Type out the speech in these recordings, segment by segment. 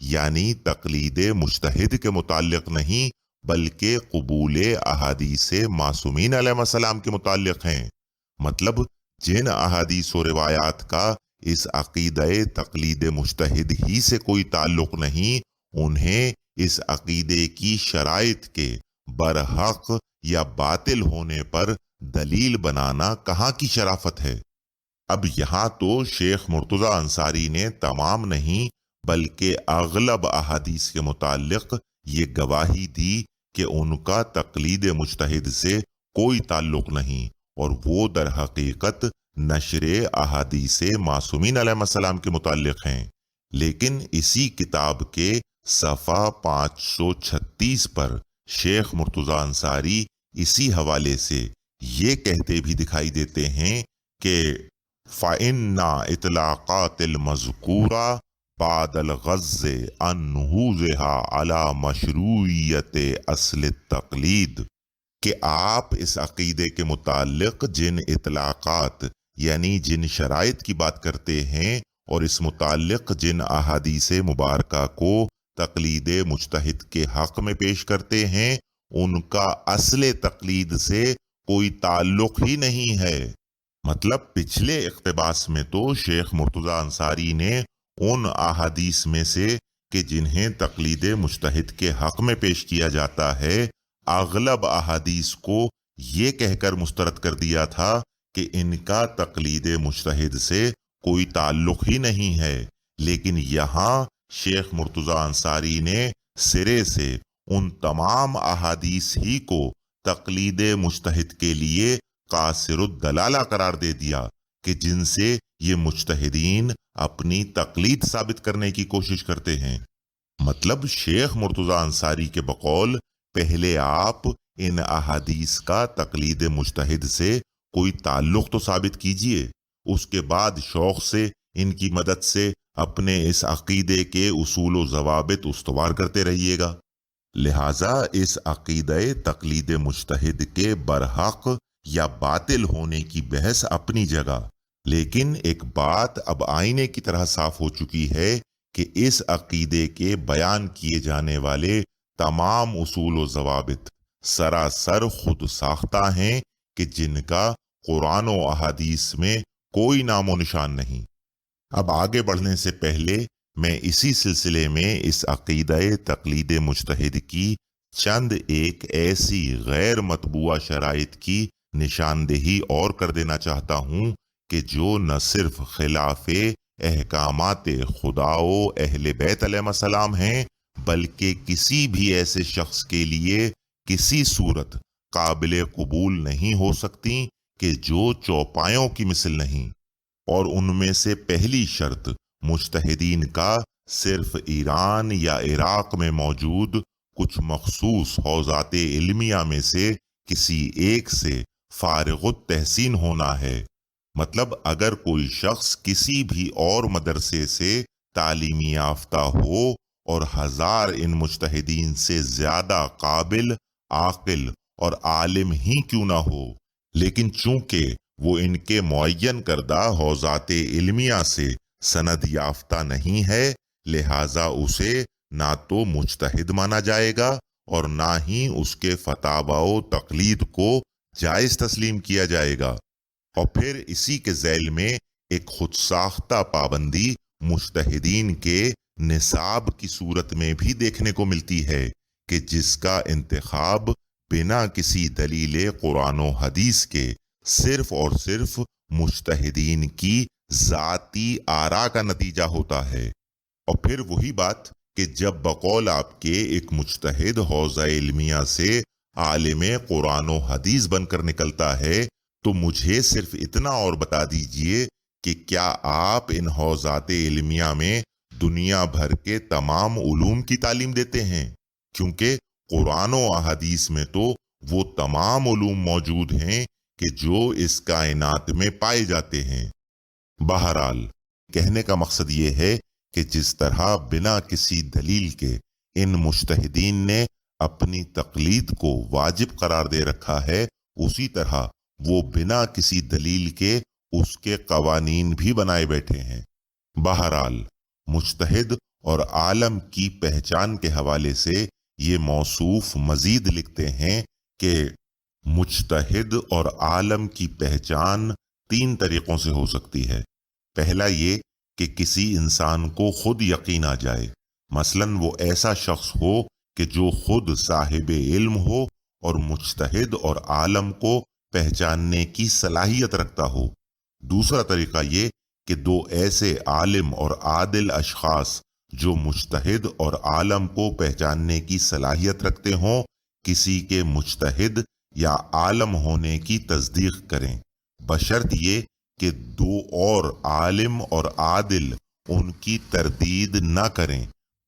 یعنی تقلید مجتہد کے متعلق نہیں بلکہ قبول احادیث معصومین علیہ السلام کے متعلق ہیں۔ مطلب جن احادیث و روایات کا اس عقیدہ تقلید مجتہد ہی سے کوئی تعلق نہیں، انہیں اس عقیدے کی شرائط کے برحق یا باطل ہونے پر دلیل بنانا کہاں کی شرافت ہے۔ اب یہاں تو شیخ مرتضیٰ انصاری نے تمام نہیں بلکہ اغلب احادیث کے متعلق یہ گواہی دی کہ ان کا تقلید مجتہد سے کوئی تعلق نہیں، اور وہ در حقیقت نشر احادیث معصومین علیہ السلام کے متعلق ہیں۔ لیکن اسی کتاب کے صفحہ 536 پر شیخ مرتضیٰ انصاری اسی حوالے سے یہ کہتے بھی دکھائی دیتے ہیں کہ فَإِنَّ اطلاقات المذکورہ بعد الغض عن نہوضها على مشروعیت اصل التقلید، کہ آپ اس عقیدے کے متعلق جن اطلاقات یعنی جن شرائط کی بات کرتے ہیں اور اس متعلق جن احادیث مبارکہ کو تقلید مجتہد کے حق میں پیش کرتے ہیں، ان کا اصل تقلید سے کوئی تعلق ہی نہیں ہے۔ مطلب پچھلے اقتباس میں تو شیخ مرتضیٰ انصاری نے ان احادیث میں سے کہ جنہیں تقلید مجتہد کے حق میں پیش کیا جاتا ہے، اغلب احادیث کو یہ کہہ کر مسترد کر دیا تھا کہ ان کا تقلید مجتہد سے کوئی تعلق ہی نہیں ہے، لیکن یہاں شیخ مرتضیٰ انصاری نے سرے سے ان تمام احادیث ہی کو تقلید مجتہد کے لیے قاصر الدلالہ قرار دے دیا کہ جن سے یہ مجتہدین اپنی تقلید ثابت کرنے کی کوشش کرتے ہیں۔ مطلب شیخ مرتضیٰ انصاری کے بقول پہلے آپ ان احادیث کا تقلید مجتہد سے کوئی تعلق تو ثابت کیجئے، اس کے بعد شوق سے ان کی مدد سے اپنے اس عقیدے کے اصول و ضوابط استوار کرتے رہیے گا۔ لہٰذا اس عقیدہ تقلید مجتہد کے برحق یا باطل ہونے کی بحث اپنی جگہ، لیکن ایک بات اب آئینے کی طرح صاف ہو چکی ہے کہ اس عقیدے کے بیان کیے جانے والے تمام اصول و ضوابط سراسر خود ساختہ ہیں کہ جن کا قرآن و احادیث میں کوئی نام و نشان نہیں۔ اب آگے بڑھنے سے پہلے میں اسی سلسلے میں اس عقیدہ تقلید مجتہد کی چند ایک ایسی غیر مطبوعہ شرائط کی نشاندہی اور کر دینا چاہتا ہوں کہ جو نہ صرف خلاف احکامات خدا و اہل بیت علیہ السلام ہیں، بلکہ کسی بھی ایسے شخص کے لیے کسی صورت قابل قبول نہیں ہو سکتی کہ جو چوپایوں کی مثل نہیں۔ اور ان میں سے پہلی شرط مجتہدین کا صرف ایران یا عراق میں موجود کچھ مخصوص حوزات علمیہ میں سے کسی ایک سے فارغ التحسین ہونا ہے۔ مطلب اگر کوئی شخص کسی بھی اور مدرسے سے تعلیمی یافتہ ہو اور ہزار ان مجتہدین سے زیادہ قابل، عاقل اور عالم ہی کیوں نہ ہو، لیکن چونکہ وہ ان کے معین کردہ حوزات علمیہ سے سند یافتہ نہیں ہے، لہٰذا اسے نہ تو مجتہد مانا جائے گا اور نہ ہی اس کے فتاوی و تقلید کو جائز تسلیم کیا جائے گا۔ اور پھر اسی کے ذیل میں ایک خود ساختہ پابندی مجتہدین کے نصاب کی صورت میں بھی دیکھنے کو ملتی ہے کہ جس کا انتخاب بنا کسی دلیل قرآن و حدیث کے صرف اور صرف مجتہدین کی ذاتی آراء کا نتیجہ ہوتا ہے۔ اور پھر وہی بات کہ جب بقول آپ کے ایک مجتہد حوزہ علمیہ سے عالم قرآن و حدیث بن کر نکلتا ہے تو مجھے صرف اتنا اور بتا دیجئے کہ کیا آپ ان حوزات علمیہ میں دنیا بھر کے تمام علوم کی تعلیم دیتے ہیں؟ کیونکہ قرآن و احادیث میں تو وہ تمام علوم موجود ہیں کہ جو اس کائنات میں پائے جاتے ہیں۔ بہرحال کہنے کا مقصد یہ ہے کہ جس طرح بنا کسی دلیل کے ان مجتہدین نے اپنی تقلید کو واجب قرار دے رکھا ہے، اسی طرح وہ بنا کسی دلیل کے اس کے قوانین بھی بنائے بیٹھے ہیں۔ بہرحال مجتہد اور عالم کی پہچان کے حوالے سے یہ موصوف مزید لکھتے ہیں کہ مجتہد اور عالم کی پہچان 3 طریقوں سے ہو سکتی ہے۔ پہلا یہ کہ کسی انسان کو خود یقین آ جائے، مثلاً وہ ایسا شخص ہو کہ جو خود صاحب علم ہو اور مجتہد اور عالم کو پہچاننے کی صلاحیت رکھتا ہو۔ دوسرا طریقہ یہ کہ 2 ایسے عالم اور عادل اشخاص جو مجتہد اور عالم کو پہچاننے کی صلاحیت رکھتے ہوں کسی کے مجتہد یا عالم ہونے کی تصدیق کریں، بشرط یہ کہ 2 اور عالم اور عادل ان کی تردید نہ کریں،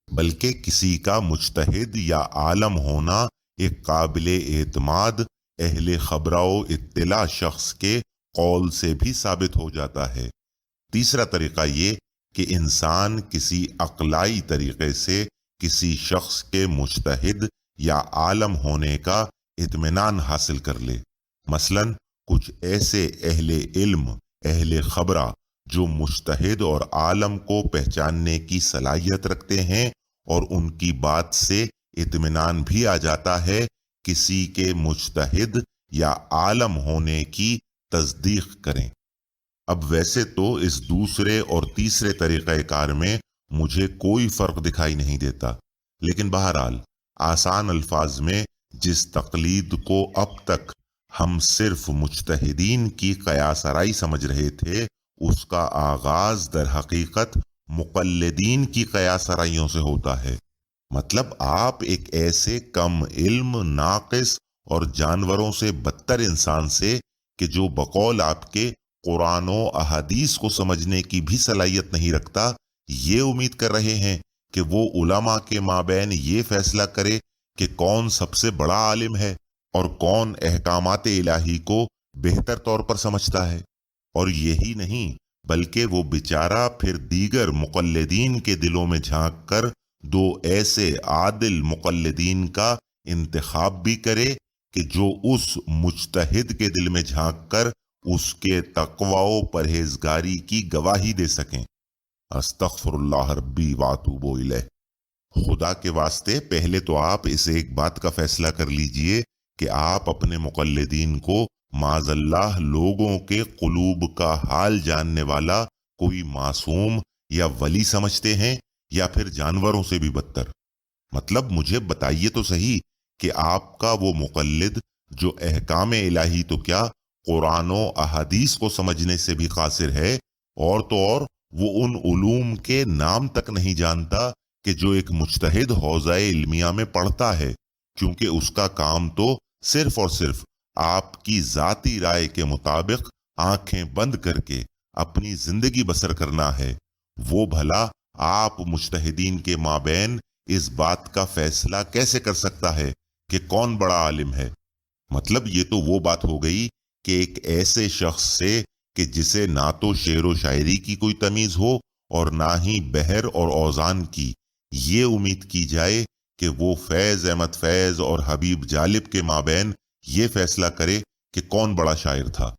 بلکہ کسی کا مجتہد یا عالم ہونا ایک قابل اعتماد اہل خبرہ و اطلاع شخص کے قول سے بھی ثابت ہو جاتا ہے۔ تیسرا طریقہ یہ کہ انسان کسی عقلائی طریقے سے کسی شخص کے مجتہد یا عالم ہونے کا اطمینان حاصل کر لے، مثلاً کچھ ایسے اہل علم، اہل خبرہ جو مجتہد اور عالم کو پہچاننے کی صلاحیت رکھتے ہیں اور ان کی بات سے اطمینان بھی آ جاتا ہے، کسی کے مجتہد یا عالم ہونے کی تصدیق کریں۔ اب ویسے تو اس دوسرے اور تیسرے طریقہ کار میں مجھے کوئی فرق دکھائی نہیں دیتا، لیکن بہرحال آسان الفاظ میں جس تقلید کو اب تک ہم صرف مجتہدین کی قیاس آرائی سمجھ رہے تھے، اس کا آغاز در حقیقت مقلدین کی قیاس آرائیوں سے ہوتا ہے۔ مطلب آپ ایک ایسے کم علم، ناقص اور جانوروں سے بدتر انسان سے کہ جو بقول آپ کے قرآن و احادیث کو سمجھنے کی بھی صلاحیت نہیں رکھتا، یہ امید کر رہے ہیں کہ وہ علماء کے مابین یہ فیصلہ کرے کہ کون سب سے بڑا عالم ہے اور کون احکامات الہی کو بہتر طور پر سمجھتا ہے۔ اور یہی نہیں بلکہ وہ بیچارہ پھر دیگر مقلدین کے دلوں میں جھانک کر 2 ایسے عادل مقلدین کا انتخاب بھی کرے کہ جو اس مجتہد کے دل میں جھانک کر اس کے تقوی و پرہیزگاری کی گواہی دے سکیں۔ استغفر اللہ ربی واتوب الیہ۔ خدا کے واسطے پہلے تو آپ اس ایک بات کا فیصلہ کر لیجئے کہ آپ اپنے مقلدین کو معاذ اللہ لوگوں کے قلوب کا حال جاننے والا کوئی معصوم یا ولی سمجھتے ہیں یا پھر جانوروں سے بھی بدتر۔ مطلب مجھے بتائیے تو صحیح کہ آپ کا وہ مقلد جو احکام الہی تو کیا قرآن و احادیث کو سمجھنے سے بھی قاصر ہے، اور تو اور وہ ان علوم کے نام تک نہیں جانتا کہ جو ایک مجتہد حوزہ علمیہ میں پڑھتا ہے، کیونکہ اس کا کام تو صرف اور صرف آپ کی ذاتی رائے کے مطابق آنکھیں بند کر کے اپنی زندگی بسر کرنا ہے۔ وہ بھلا آپ مجتہدین کے مابین اس بات کا فیصلہ کیسے کر سکتا ہے کہ کون بڑا عالم ہے؟ مطلب یہ تو وہ بات ہو گئی کہ ایک ایسے شخص سے کہ جسے نہ تو شعر و شاعری کی کوئی تمیز ہو اور نہ ہی بحر اور اوزان کی، یہ امید کی جائے کہ وہ فیض احمد فیض اور حبیب جالب کے مابین یہ فیصلہ کرے کہ کون بڑا شاعر تھا۔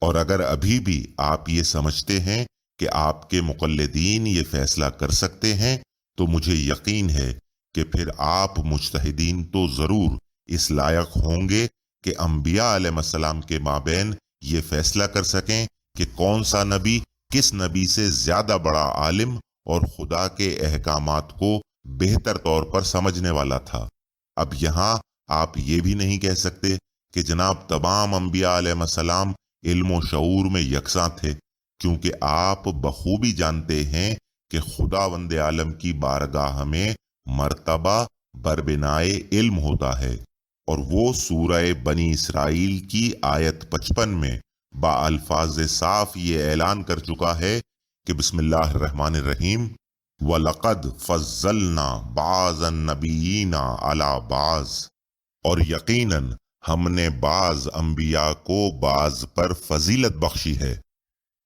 اور اگر ابھی بھی آپ یہ سمجھتے ہیں کہ آپ کے مقلدین یہ فیصلہ کر سکتے ہیں، تو مجھے یقین ہے کہ پھر آپ مجتہدین تو ضرور اس لائق ہوں گے کہ انبیاء علیہ السلام کے مابین یہ فیصلہ کر سکیں کہ کون سا نبی کس نبی سے زیادہ بڑا عالم اور خدا کے احکامات کو بہتر طور پر سمجھنے والا تھا۔ اب یہاں آپ یہ بھی نہیں کہہ سکتے کہ جناب تمام انبیاء علیہ السلام علم و شعور میں یکساں تھے، کیونکہ آپ بخوبی جانتے ہیں کہ خداوند عالم کی بارگاہ میں مرتبہ بربنائے علم ہوتا ہے، اور وہ سورہ بنی اسرائیل کی آیت 55 میں با الفاظ صاف یہ اعلان کر چکا ہے کہ بسم اللہ الرحمن الرحیم وَلَقَدْ فَضَّلْنَا بَعْضَ النَّبِيِّينَ عَلَى بَعْضٍ، اور یقیناً ہم نے بعض انبیاء کو بعض پر فضیلت بخشی ہے۔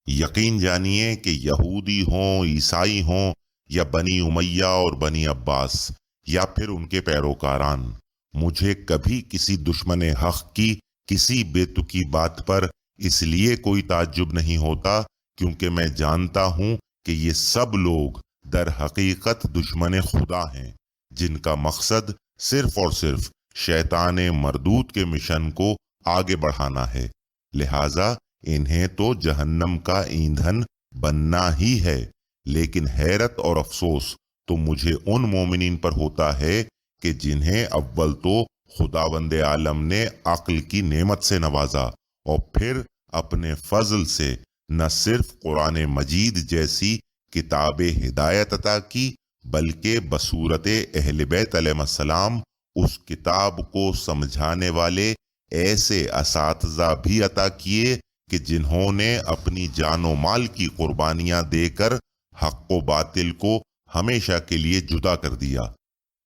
یقین جانیے کہ یہودی ہوں، عیسائی ہوں، یا بنی امیہ اور بنی عباس، یا پھر ان کے پیروکاران، مجھے کبھی کسی دشمن حق کی کسی بے تکی بات پر اس لیے کوئی تعجب نہیں ہوتا، کیونکہ میں جانتا ہوں کہ یہ سب لوگ در حقیقت دشمن خدا ہیں، جن کا مقصد صرف اور صرف شیطان مردود کے مشن کو آگے بڑھانا ہے، لہٰذا انہیں تو جہنم کا ایندھن بننا ہی ہے۔ لیکن حیرت اور افسوس تو مجھے ان مومنین پر ہوتا ہے کہ جنہیں اول تو خداوند عالم نے عقل کی نعمت سے نوازا، اور پھر اپنے فضل سے نہ صرف قرآن مجید جیسی کتاب ہدایت عطا کی، بلکہ بصورت اہل بیت علیہ السلام اس کتاب کو سمجھانے والے ایسے اساتذہ بھی عطا کیے کہ جنہوں نے اپنی جان و مال کی قربانیاں دے کر حق و باطل کو ہمیشہ کے لیے جدا کر دیا۔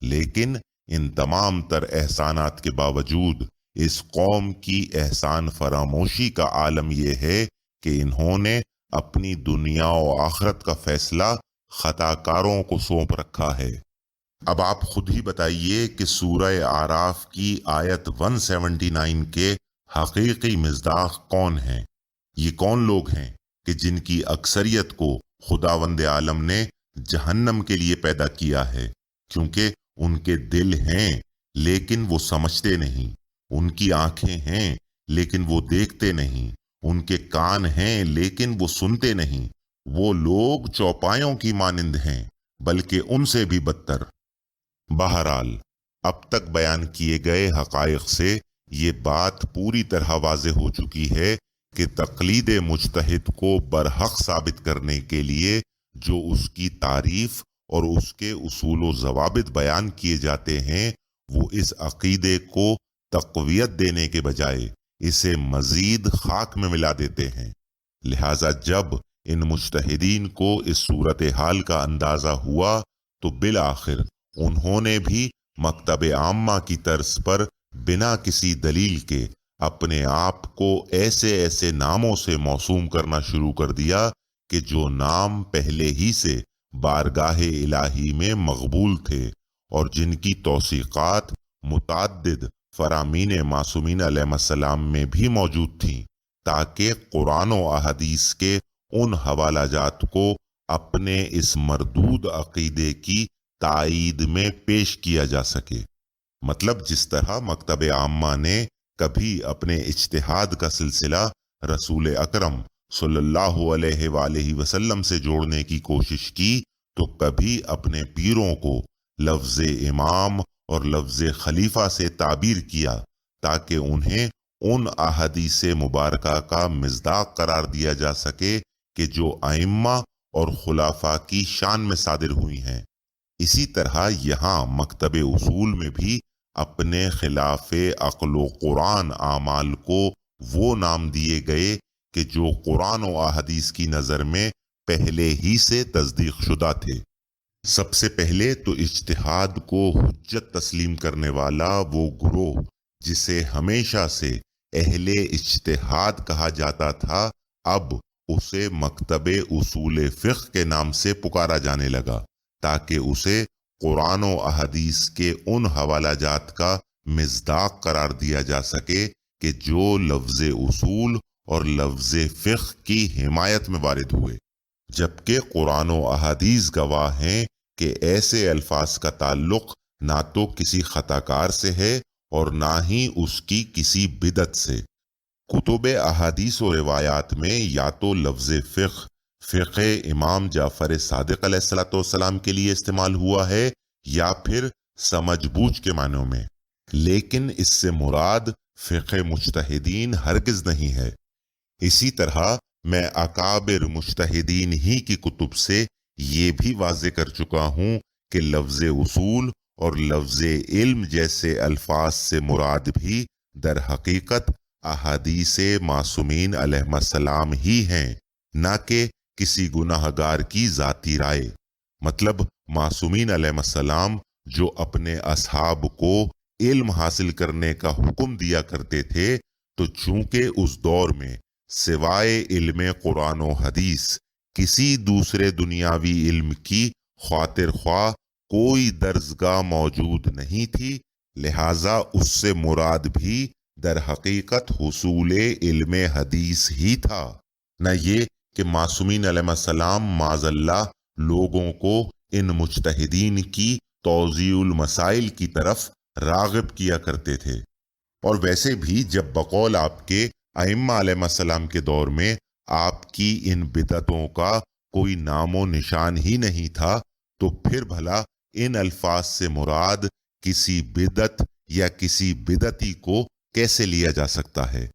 لیکن ان تمام تر احسانات کے باوجود اس قوم کی احسان فراموشی کا عالم یہ ہے کہ انہوں نے اپنی دنیا و آخرت کا فیصلہ خطا کاروں کو سونپ رکھا ہے۔ اب آپ خود ہی بتائیے کہ سورہ اعراف کی آیت 179 کے حقیقی مصداق کون ہیں؟ یہ کون لوگ ہیں کہ جن کی اکثریت کو خداوند عالم نے جہنم کے لیے پیدا کیا ہے، کیونکہ ان کے دل ہیں لیکن وہ سمجھتے نہیں، ان کی آنکھیں ہیں لیکن وہ دیکھتے نہیں، ان کے کان ہیں لیکن وہ سنتے نہیں، وہ لوگ چوپایوں کی مانند ہیں بلکہ ان سے بھی بدتر۔ بہرحال اب تک بیان کیے گئے حقائق سے یہ بات پوری طرح واضح ہو چکی ہے کہ تقلید مجتہد کو برحق ثابت کرنے کے لیے جو اس کی تعریف اور اس کے اصول و ضوابط بیان کیے جاتے ہیں، وہ اس عقیدے کو تقویت دینے کے بجائے اسے مزید خاک میں ملا دیتے ہیں۔ لہٰذا جب ان مجتہدین کو اس صورتحال کا اندازہ ہوا تو بالآخر انہوں نے بھی مکتب عامہ کی طرز پر بنا کسی دلیل کے اپنے آپ کو ایسے ایسے ناموں سے موسوم کرنا شروع کر دیا کہ جو نام پہلے ہی سے بارگاہ الہی میں مقبول تھے اور جن کی توثیقات متعدد فرامین معصومین علیہ السلام میں بھی موجود تھیں، تاکہ قرآن و احادیث کے ان حوالہ جات کو اپنے اس مردود عقیدے کی تائید میں پیش کیا جا سکے۔ مطلب جس طرح مکتب عامہ نے کبھی اپنے اجتہاد کا سلسلہ رسول اکرم صلی اللہ علیہ وآلہ وسلم سے جوڑنے کی کوشش کی، تو کبھی اپنے پیروں کو لفظ امام اور لفظ خلیفہ سے تعبیر کیا تاکہ انہیں ان احادیث مبارکہ کا مصداق قرار دیا جا سکے کہ جو ائمہ اور خلفاء کی شان میں صادر ہوئی ہیں۔ اسی طرح یہاں مکتب اصول میں بھی اپنے خلاف عقل و قرآن اعمال کو وہ نام دیے گئے کہ جو قرآن و احادیث کی نظر میں پہلے ہی سے تصدیق شدہ تھے۔ سب سے پہلے تو اجتہاد کو حجت تسلیم کرنے والا وہ گروہ جسے ہمیشہ سے اہل اجتہاد کہا جاتا تھا، اب اسے مکتب اصول فقہ کے نام سے پکارا جانے لگا تاکہ اسے قرآن و احادیث کے ان حوالہ جات کا مصداق قرار دیا جا سکے کہ جو لفظ اصول اور لفظ فقہ کی حمایت میں وارد ہوئے، جبکہ قرآن و احادیث گواہ ہیں کہ ایسے الفاظ کا تعلق نہ تو کسی خطا کار سے ہے اور نہ ہی اس کی کسی بدعت سے۔ کتب احادیث و روایات میں یا تو لفظ فقہ امام جعفر صادق علیہ السلام کے لیے استعمال ہوا ہے یا پھر سمجھ بوجھ کے معنوں میں، لیکن اس سے مراد فقہ مجتہدین ہرگز نہیں ہے۔ اسی طرح میں اکابر مجتہدین ہی کی کتب سے یہ بھی واضح کر چکا ہوں کہ لفظ اصول اور لفظ علم جیسے الفاظ سے مراد بھی در حقیقت احادیث معصومین علیہ السلام ہی ہیں، نہ کہ کسی گناہ گار کی ذاتی رائے۔ مطلب معصومین علیہ السلام جو اپنے اصحاب کو علم حاصل کرنے کا حکم دیا کرتے تھے، تو چونکہ اس دور میں سوائے علم قرآن و حدیث کسی دوسرے دنیاوی علم کی خاطر خواہ کوئی درسگاہ موجود نہیں تھی، لہٰذا اس سے مراد بھی در حقیقت حصول علم حدیث ہی تھا، نہ یہ کہ معصومین علیہ السلام معاذ اللہ لوگوں کو ان مجتہدین کی توضیح المسائل کی طرف راغب کیا کرتے تھے۔ اور ویسے بھی جب بقول آپ کے ائمہ علیہ السلام کے دور میں آپ کی ان بدعتوں کا کوئی نام و نشان ہی نہیں تھا، تو پھر بھلا ان الفاظ سے مراد کسی بدعت یا کسی بدعتی کو کیسے لیا جا سکتا ہے؟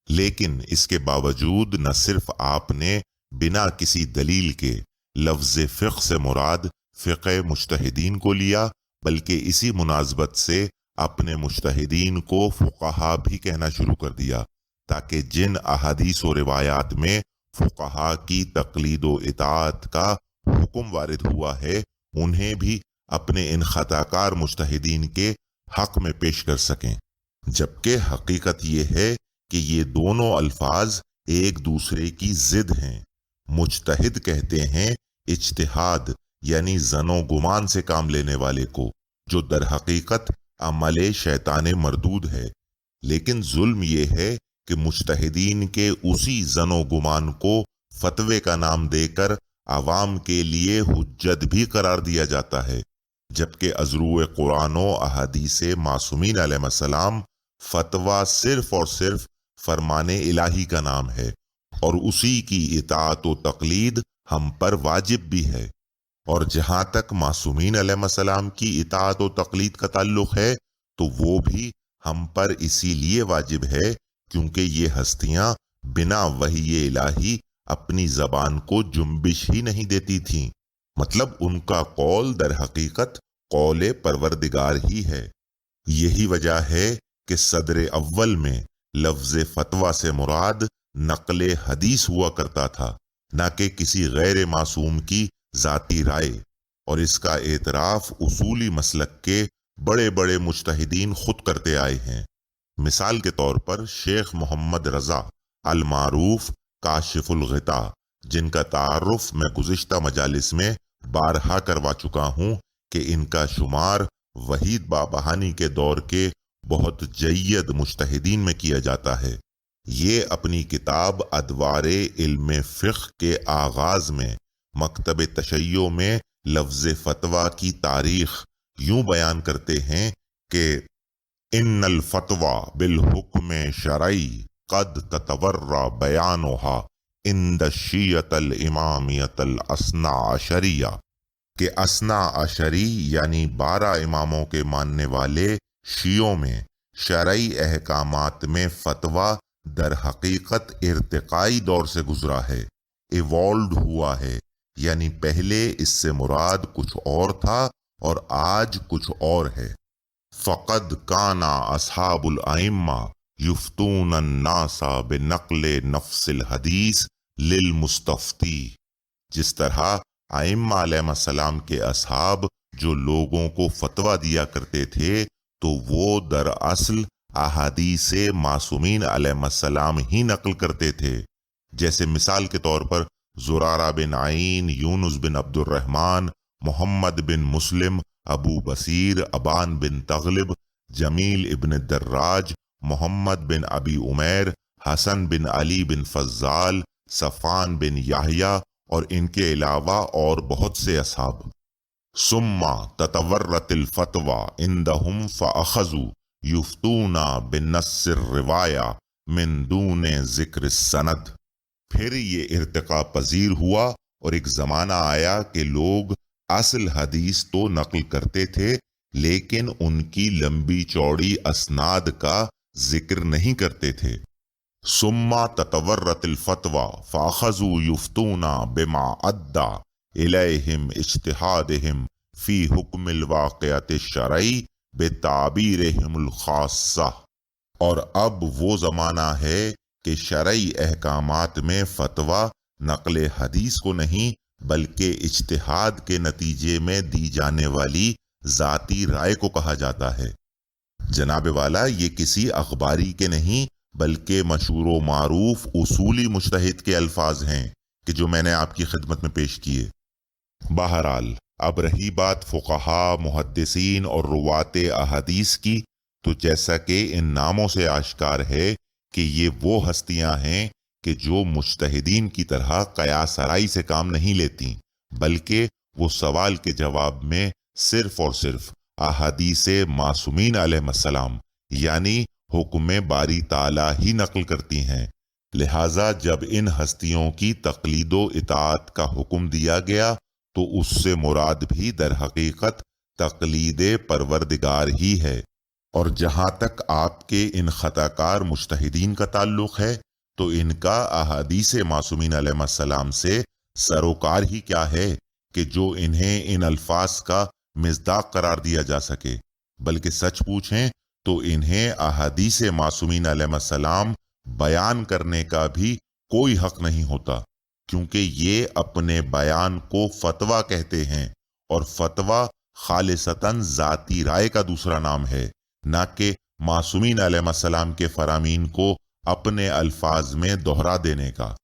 لیکن اس کے باوجود نہ صرف آپ نے بنا کسی دلیل کے لفظ فقہ سے مراد فقہ مجتہدین کو لیا، بلکہ اسی مناسبت سے اپنے مجتہدین کو فقہا بھی کہنا شروع کر دیا، تاکہ جن احادیث و روایات میں فقہا کی تقلید و اطاعت کا حکم وارد ہوا ہے انہیں بھی اپنے ان خطاکار مجتہدین کے حق میں پیش کر سکیں۔ جبکہ حقیقت یہ ہے کہ یہ دونوں الفاظ ایک دوسرے کی ضد ہیں۔ مجتہد کہتے ہیں اجتہاد یعنی زن و گمان سے کام لینے والے کو، جو در حقیقت عمل شیطان مردود ہے، لیکن ظلم یہ ہے کہ مجتہدین کے اسی زن و گمان کو فتوے کا نام دے کر عوام کے لیے حجت بھی قرار دیا جاتا ہے، جبکہ از روئے قرآن و احادیث معصومین علیہ السلام فتویٰ صرف اور صرف فرمان الہی کا نام ہے، اور اسی کی اطاعت و تقلید ہم پر واجب بھی ہے۔ اور جہاں تک معصومین علیہ السلام کی اطاعت و تقلید کا تعلق ہے تو وہ بھی ہم پر اسی لیے واجب ہے کیونکہ یہ ہستیاں بنا وحی الہی اپنی زبان کو جنبش ہی نہیں دیتی تھیں، مطلب ان کا قول در حقیقت قول پروردگار ہی ہے۔ یہی وجہ ہے کہ صدر اول میں لفظ فتویٰ سے مراد نقل حدیث ہوا کرتا تھا، نہ کہ کسی غیر معصوم کی ذاتی رائے، اور اس کا اعتراف اصولی مسلک کے بڑے بڑے مجتہدین خود کرتے آئے ہیں۔ مثال کے طور پر شیخ محمد رضا المعروف کاشف الغطاء، جن کا تعارف میں گزشتہ مجالس میں بارہا کروا چکا ہوں کہ ان کا شمار وحید بابہانی کے دور کے بہت جید مجتہدین میں کیا جاتا ہے۔ یہ اپنی کتاب ادوار علم فقہ کے آغاز میں مکتب تشیع میں لفظ فتویٰ کی تاریخ یوں بیان کرتے ہیں کہ ان الفتویٰ بالحکم شرعی قد تتورع بیانها عند الشیعۃ الامامیۃ الاثنا عشریہ، کہ اثنا عشری یعنی 12 اماموں کے ماننے والے شیعوں میں شرعی احکامات میں فتویٰ در حقیقت ارتقائی دور سے گزرا ہے، ایوالوڈ ہوا ہے، یعنی پہلے اس سے مراد کچھ اور تھا اور آج کچھ اور ہے۔ فقد کان اصحاب الائمہ یفتون الناس بنقل نفس الحدیث للمستفتی، جس طرح ائمہ علیہ السلام کے اصحاب جو لوگوں کو فتویٰ دیا کرتے تھے تو وہ دراصل احادیث معصومین علیہ السلام ہی نقل کرتے تھے، جیسے مثال کے طور پر زرارہ بن عین، یونس بن عبد الرحمن، محمد بن مسلم، ابو بصیر، ابان بن تغلب، جمیل ابن دراج، محمد بن ابی عمیر، حسن بن علی بن فضال، صفان بن یحییٰ، اور ان کے علاوہ اور بہت سے اصحاب۔ ثم تتورت الفتوى عندهم فاخذوا یفتون بالنص الروایہ من دون ذکر السند، پھر یہ ارتقا پذیر ہوا اور ایک زمانہ آیا کہ لوگ اصل حدیث تو نقل کرتے تھے لیکن ان کی لمبی چوڑی اسناد کا ذکر نہیں کرتے تھے۔ ثم تتورت الفتوى فاخذوا یفتون بما ادى الیہم اجتہادہم فی حکم الواقعۃ الشرعی بتعبیرہم الخاصہ، اور اب وہ زمانہ ہے کہ شرعی احکامات میں فتویٰ نقل حدیث کو نہیں بلکہ اجتہاد کے نتیجے میں دی جانے والی ذاتی رائے کو کہا جاتا ہے۔ جناب والا، یہ کسی اخباری کے نہیں بلکہ مشہور و معروف اصولی مجتہد کے الفاظ ہیں کہ جو میں نے آپ کی خدمت میں پیش کیے۔ بہرحال اب رہی بات فقہا، محدثین اور روات احادیث کی، تو جیسا کہ ان ناموں سے آشکار ہے کہ یہ وہ ہستیاں ہیں کہ جو مجتہدین کی طرح قیاس آرائی سے کام نہیں لیتی بلکہ وہ سوال کے جواب میں صرف اور صرف احادیث معصومین علیہ السلام یعنی حکم باری تعالیٰ ہی نقل کرتی ہیں۔ لہٰذا جب ان ہستیوں کی تقلید و اطاعت کا حکم دیا گیا تو اس سے مراد بھی در حقیقت تقلید پروردگار ہی ہے۔ اور جہاں تک آپ کے ان خطا کار مجتہدین کا تعلق ہے تو ان کا احادیث معصومین علیہ السلام سے سروکار ہی کیا ہے کہ جو انہیں ان الفاظ کا مصداق قرار دیا جا سکے، بلکہ سچ پوچھیں تو انہیں احادیث معصومین علیہ السلام بیان کرنے کا بھی کوئی حق نہیں ہوتا، کیونکہ یہ اپنے بیان کو فتویٰ کہتے ہیں، اور فتویٰ خالصتاً ذاتی رائے کا دوسرا نام ہے، نہ کہ معصومین علیہ السلام کے فرامین کو اپنے الفاظ میں دہرا دینے کا۔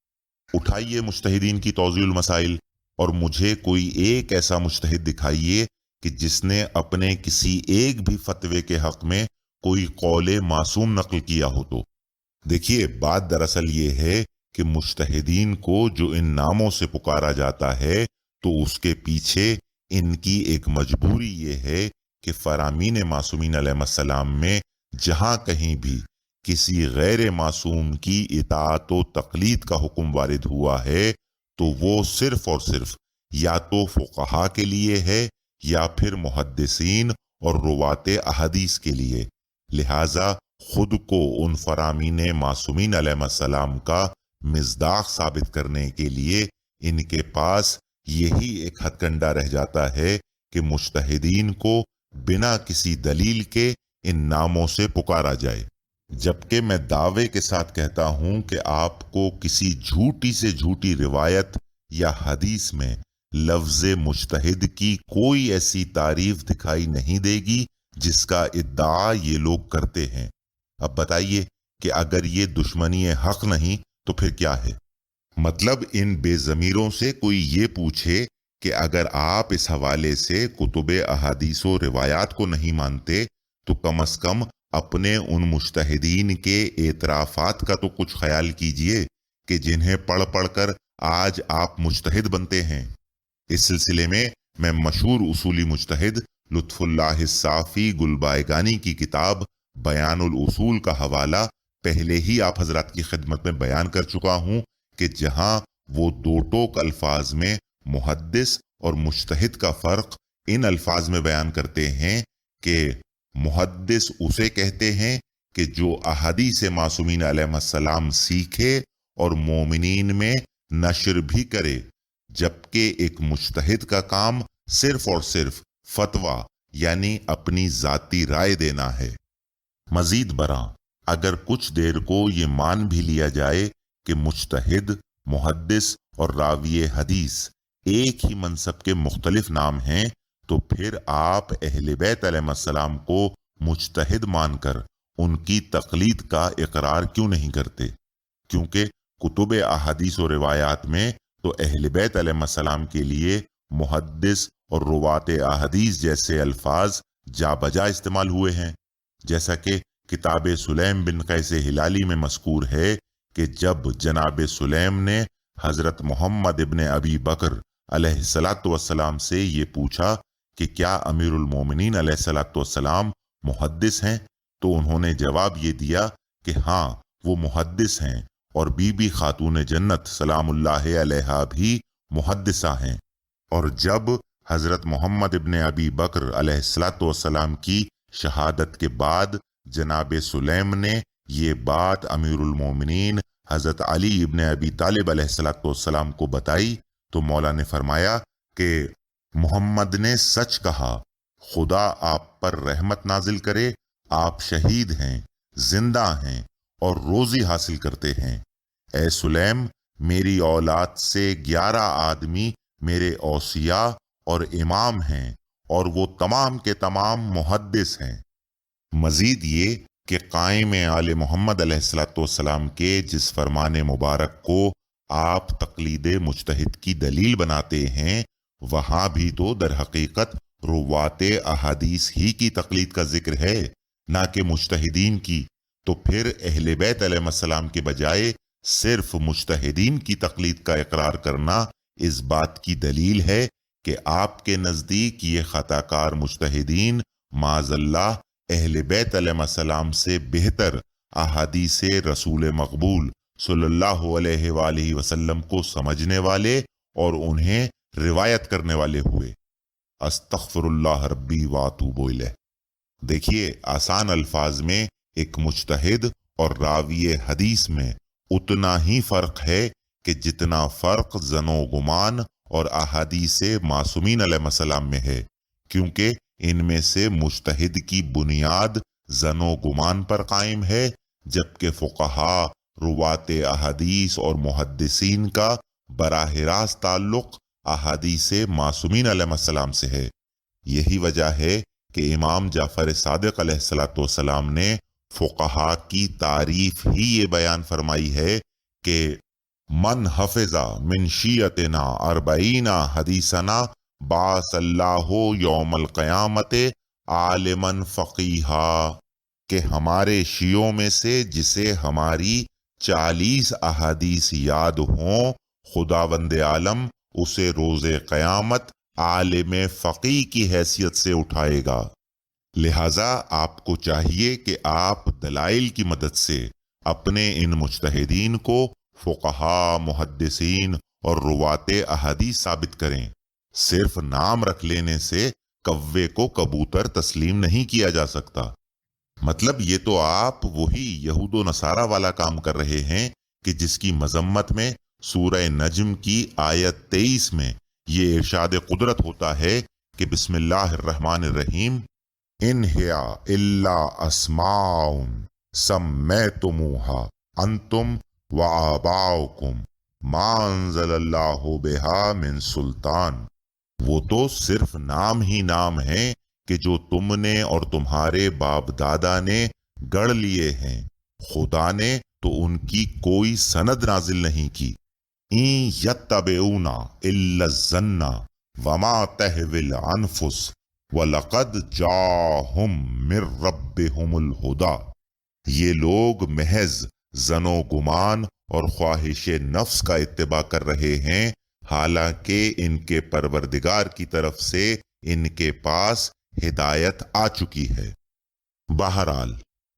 اٹھائیے مجتہدین کی توضیح المسائل اور مجھے کوئی ایک ایسا مجتہد دکھائیے کہ جس نے اپنے کسی ایک بھی فتوے کے حق میں کوئی قول معصوم نقل کیا ہو۔ تو دیکھیے بات دراصل یہ ہے کہ مجتہدین کو جو ان ناموں سے پکارا جاتا ہے تو اس کے پیچھے ان کی ایک مجبوری یہ ہے کہ فرامین معصومین علیہ السلام میں جہاں کہیں بھی کسی غیر معصوم کی اطاعت و تقلید کا حکم وارد ہوا ہے تو وہ صرف اور صرف یا تو فقہا کے لیے ہے یا پھر محدثین اور روات احادیث کے لیے۔ لہٰذا خود کو ان فرامین معصومین علیہ السلام کا مصداق ثابت کرنے کے لیے ان کے پاس یہی ایک ہتھ کنڈا رہ جاتا ہے کہ مجتہدین کو بنا کسی دلیل کے ان ناموں سے پکارا جائے، جبکہ میں دعوے کے ساتھ کہتا ہوں کہ آپ کو کسی جھوٹی سے جھوٹی روایت یا حدیث میں لفظ مجتہد کی کوئی ایسی تعریف دکھائی نہیں دے گی جس کا ادعا یہ لوگ کرتے ہیں۔ اب بتائیے کہ اگر یہ دشمنی حق نہیں تو پھر کیا ہے؟ مطلب ان بے ضمیروں سے کوئی یہ پوچھے کہ اگر آپ اس حوالے سے کتب احادیث و روایات کو نہیں مانتے تو کم از کم اپنے ان مجتہدین کے اعترافات کا تو کچھ خیال کیجئے کہ جنہیں پڑھ پڑھ کر آج آپ مجتہد بنتے ہیں۔ اس سلسلے میں مشہور اصولی مجتہد لطف اللہ الصافی گلبائگانی کی کتاب بیان الاصول کا حوالہ پہلے ہی آپ حضرات کی خدمت میں بیان کر چکا ہوں کہ جہاں وہ دو ٹوک الفاظ میں محدث اور مجتہد کا فرق ان الفاظ میں بیان کرتے ہیں کہ محدث اسے کہتے ہیں کہ جو احادیث معصومین علیہ السلام سیکھے اور مومنین میں نشر بھی کرے، جبکہ ایک مجتہد کا کام صرف اور صرف فتویٰ یعنی اپنی ذاتی رائے دینا ہے۔ مزید برآں اگر کچھ دیر کو یہ مان بھی لیا جائے کہ مجتہد، محدث اور راوی حدیث ایک ہی منصب کے مختلف نام ہیں، تو پھر آپ اہل بیت علیہ السلام کو مجتہد مان کر ان کی تقلید کا اقرار کیوں نہیں کرتے؟ کیونکہ کتب احادیث و روایات میں تو اہل بیت علیہ السلام کے لیے محدث اور روات احادیث جیسے الفاظ جا بجا استعمال ہوئے ہیں، جیسا کہ کتاب سلیم بن قیس ہلالی میں مذکور ہے کہ جب جناب سلیم نے حضرت محمد ابن ابی بکر علیہ الصلاۃ والسلام سے یہ پوچھا کہ کیا امیر المومنین علیہ الصلاۃ والسلام محدث ہیں، تو انہوں نے جواب یہ دیا کہ ہاں وہ محدث ہیں، اور بی بی خاتون جنت سلام اللہ علیہا بھی محدثہ ہیں۔ اور جب حضرت محمد ابن ابی بکر علیہ الصلاۃ والسلام کی شہادت کے بعد جناب سلیم نے یہ بات امیر المومنین حضرت علی ابن ابی طالب علیہ الصلاۃ والسلام کو بتائی تو مولا نے فرمایا کہ محمد نے سچ کہا، خدا آپ پر رحمت نازل کرے، آپ شہید ہیں، زندہ ہیں اور روزی حاصل کرتے ہیں۔ اے سلیم، میری اولاد سے 11 آدمی میرے اوصیاء اور امام ہیں، اور وہ تمام کے تمام محدث ہیں۔ مزید یہ کہ قائم آل محمد علیہ الصلاۃ والسلام کے جس فرمان مبارک کو آپ تقلید مجتہد کی دلیل بناتے ہیں، وہاں بھی تو در حقیقت روات احادیث ہی کی تقلید کا ذکر ہے، نہ کہ مجتہدین کی۔ تو پھر اہل بیت علیہ السلام کے بجائے صرف مجتہدین کی تقلید کا اقرار کرنا اس بات کی دلیل ہے کہ آپ کے نزدیک یہ خطا کار مجتہدین معاذ اللہ اہل بیت علیہ السلام سے بہتر احادیث رسول مقبول صلی اللہ علیہ وآلہ وسلم کو سمجھنے والے اور انہیں روایت کرنے والے ہوئے؟ استغفر اللہ ربی واتوب الیہ۔ دیکھیے، آسان الفاظ میں ایک مجتہد اور راوی حدیث میں اتنا ہی فرق ہے کہ جتنا فرق ظن و گمان اور احادیث معصومین علیہ السلام میں ہے، کیونکہ ان میں سے مجتہد کی بنیاد ظن و گمان پر قائم ہے، جبکہ فقہا، روات احادیث اور محدثین کا براہ راست تعلق احادیث معصومین علیہ السلام سے ہے۔ یہی وجہ ہے کہ امام جعفر صادق علیہ السلام نے فقہا کی تعریف ہی یہ بیان فرمائی ہے کہ من حفظ من شیعتنا 40 حدیثنا بعث اللہ یوم القیامت عالما فقیہا، کہ ہمارے شیعوں میں سے جسے ہماری 40 احادیث یاد ہوں، خداوند عالم اسے روز قیامت عالم فقیہ کی حیثیت سے اٹھائے گا۔ لہذا آپ کو چاہیے کہ آپ دلائل کی مدد سے اپنے ان مجتہدین کو فقہا، محدثین اور روات احادیث ثابت کریں۔ صرف نام رکھ لینے سے کوے کو کبوتر تسلیم نہیں کیا جا سکتا۔ مطلب یہ تو آپ وہی یہود و نصارہ والا کام کر رہے ہیں کہ جس کی مذمت میں سورہ نجم کی آیت 23 میں یہ ارشاد قدرت ہوتا ہے کہ بسم اللہ الرحمن الرحیم ان ہیا الا اسماء سمیتموہا انتم وآباؤکم ما انزل اللہ بہا من سلطان۔ وہ تو صرف نام ہی نام ہیں کہ جو تم نے اور تمہارے باپ دادا نے گڑھ لیے ہیں، خدا نے تو ان کی کوئی سند نازل نہیں کی۔ این یتبعون الا الظن وما تہوی الانفس وَلَقَدْ جَاءَهُم مِّن رَّبِّهُمُ الْهُدَىٰ۔ یہ لوگ محض ظن و گمان اور خواہش نفس کا اتباع کر رہے ہیں، حالانکہ ان کے پروردگار کی طرف سے ان کے پاس ہدایت آ چکی ہے۔ بہرحال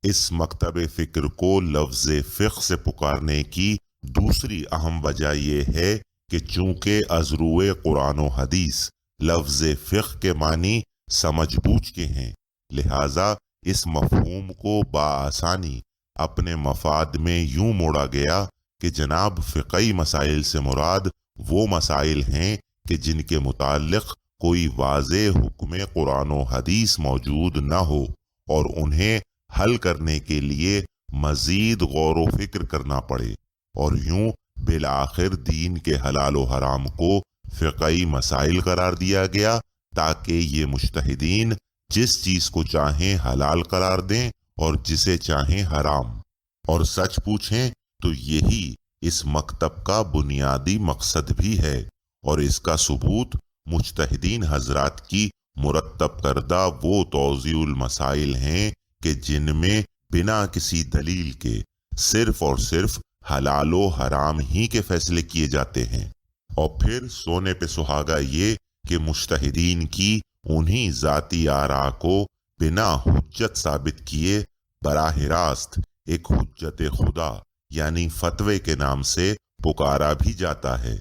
اس مکتب فکر کو لفظ فقہ سے پکارنے کی دوسری اہم وجہ یہ ہے کہ چونکہ از روئے قرآن و حدیث لفظ فقہ کے معنی سمجھ بوجھ کے ہیں، لہٰذا اس مفہوم کو بآسانی اپنے مفاد میں یوں موڑا گیا کہ جناب فقہی مسائل سے مراد وہ مسائل ہیں کہ جن کے متعلق کوئی واضح حکم قرآن و حدیث موجود نہ ہو اور انہیں حل کرنے کے لیے مزید غور و فکر کرنا پڑے، اور یوں بالآخر دین کے حلال و حرام کو فقہی مسائل قرار دیا گیا تاکہ یہ مجتہدین جس چیز کو چاہیں حلال قرار دیں اور جسے چاہیں حرام۔ اور سچ پوچھیں تو یہی اس مکتب کا بنیادی مقصد بھی ہے، اور اس کا ثبوت مجتہدین حضرات کی مرتب کردہ وہ توضیح المسائل ہیں کہ جن میں بنا کسی دلیل کے صرف اور صرف حلال و حرام ہی کے فیصلے کیے جاتے ہیں۔ اور پھر سونے پہ سہاگا یہ کہ مجتہدین کی انہی ذاتی آراء کو بنا حجت ثابت کیے براہ راست ایک حجت خدا یعنی فتوے کے نام سے پکارا بھی جاتا ہے۔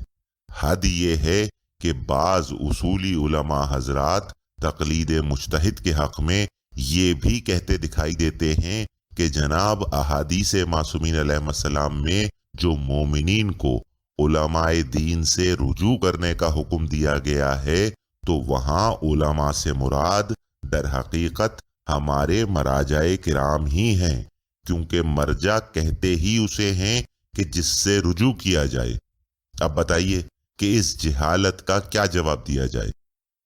حد یہ ہے کہ بعض اصولی علماء حضرات تقلید مجتہد کے حق میں یہ بھی کہتے دکھائی دیتے ہیں کہ جناب احادیث معصومین علیہ السلام میں جو مومنین کو علماء دین سے رجوع کرنے کا حکم دیا گیا ہے تو وہاں علماء سے مراد در حقیقت ہمارے مراجع کرام ہی ہیں، کیونکہ مرجع کہتے ہی اسے ہیں کہ جس سے رجوع کیا جائے۔ اب بتائیے کہ اس جہالت کا کیا جواب دیا جائے؟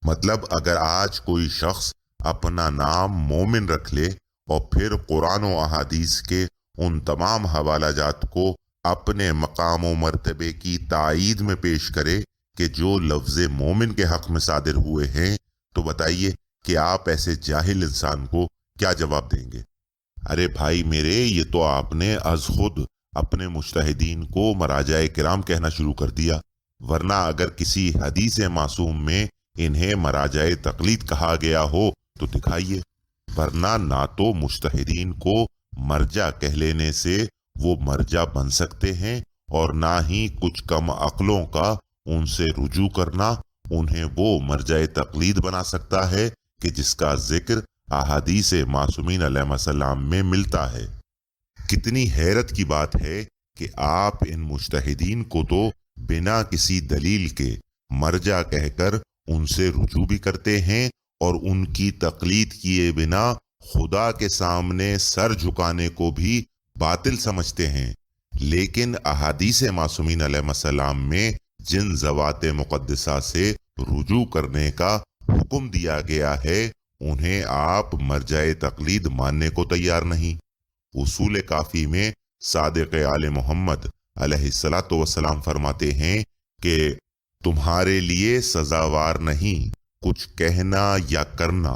مطلب اگر آج کوئی شخص اپنا نام مومن رکھ لے اور پھر قرآن و احادیث کے ان تمام حوالہ جات کو اپنے مقام و مرتبے کی تائید میں پیش کرے کہ جو لفظ مومن کے حق میں صادر ہوئے ہیں، تو بتائیے کہ آپ ایسے جاہل انسان کو کیا جواب دیں گے؟ ارے بھائی میرے، یہ تو آپ نے از خود اپنے مجتہدین کو مراجع کرام کہنا شروع کر دیا، ورنہ اگر کسی حدیث معصوم میں انہیں مراجع تقلید کہا گیا ہو تو دکھائیے، ورنہ نہ تو مجتہدین کو مرجع کہہ لینے سے وہ مرجع بن سکتے ہیں، اور نہ ہی کچھ کم عقلوں کا ان سے رجوع کرنا انہیں وہ مرجع تقلید بنا سکتا ہے کہ جس کا ذکر احادیث معصومین علیہ السلام میں ملتا ہے۔ کتنی حیرت کی بات ہے کہ آپ ان مجتہدین کو تو بنا کسی دلیل کے مرجع کہہ کر ان سے رجوع بھی کرتے ہیں، اور ان کی تقلید کیے بنا خدا کے سامنے سر جھکانے کو بھی باطل سمجھتے ہیں۔ لیکن احادیث معصومین علیہ السلام میں جن ذوات مقدسہ سے رجوع کرنے کا حکم دیا گیا ہے انہیں آپ مرجع تقلید ماننے کو تیار نہیں۔ اصول کافی میں صادق آل محمد علیہ الصلاۃ والسلام فرماتے ہیں کہ تمہارے لیے سزاوار نہیں کچھ کہنا یا کرنا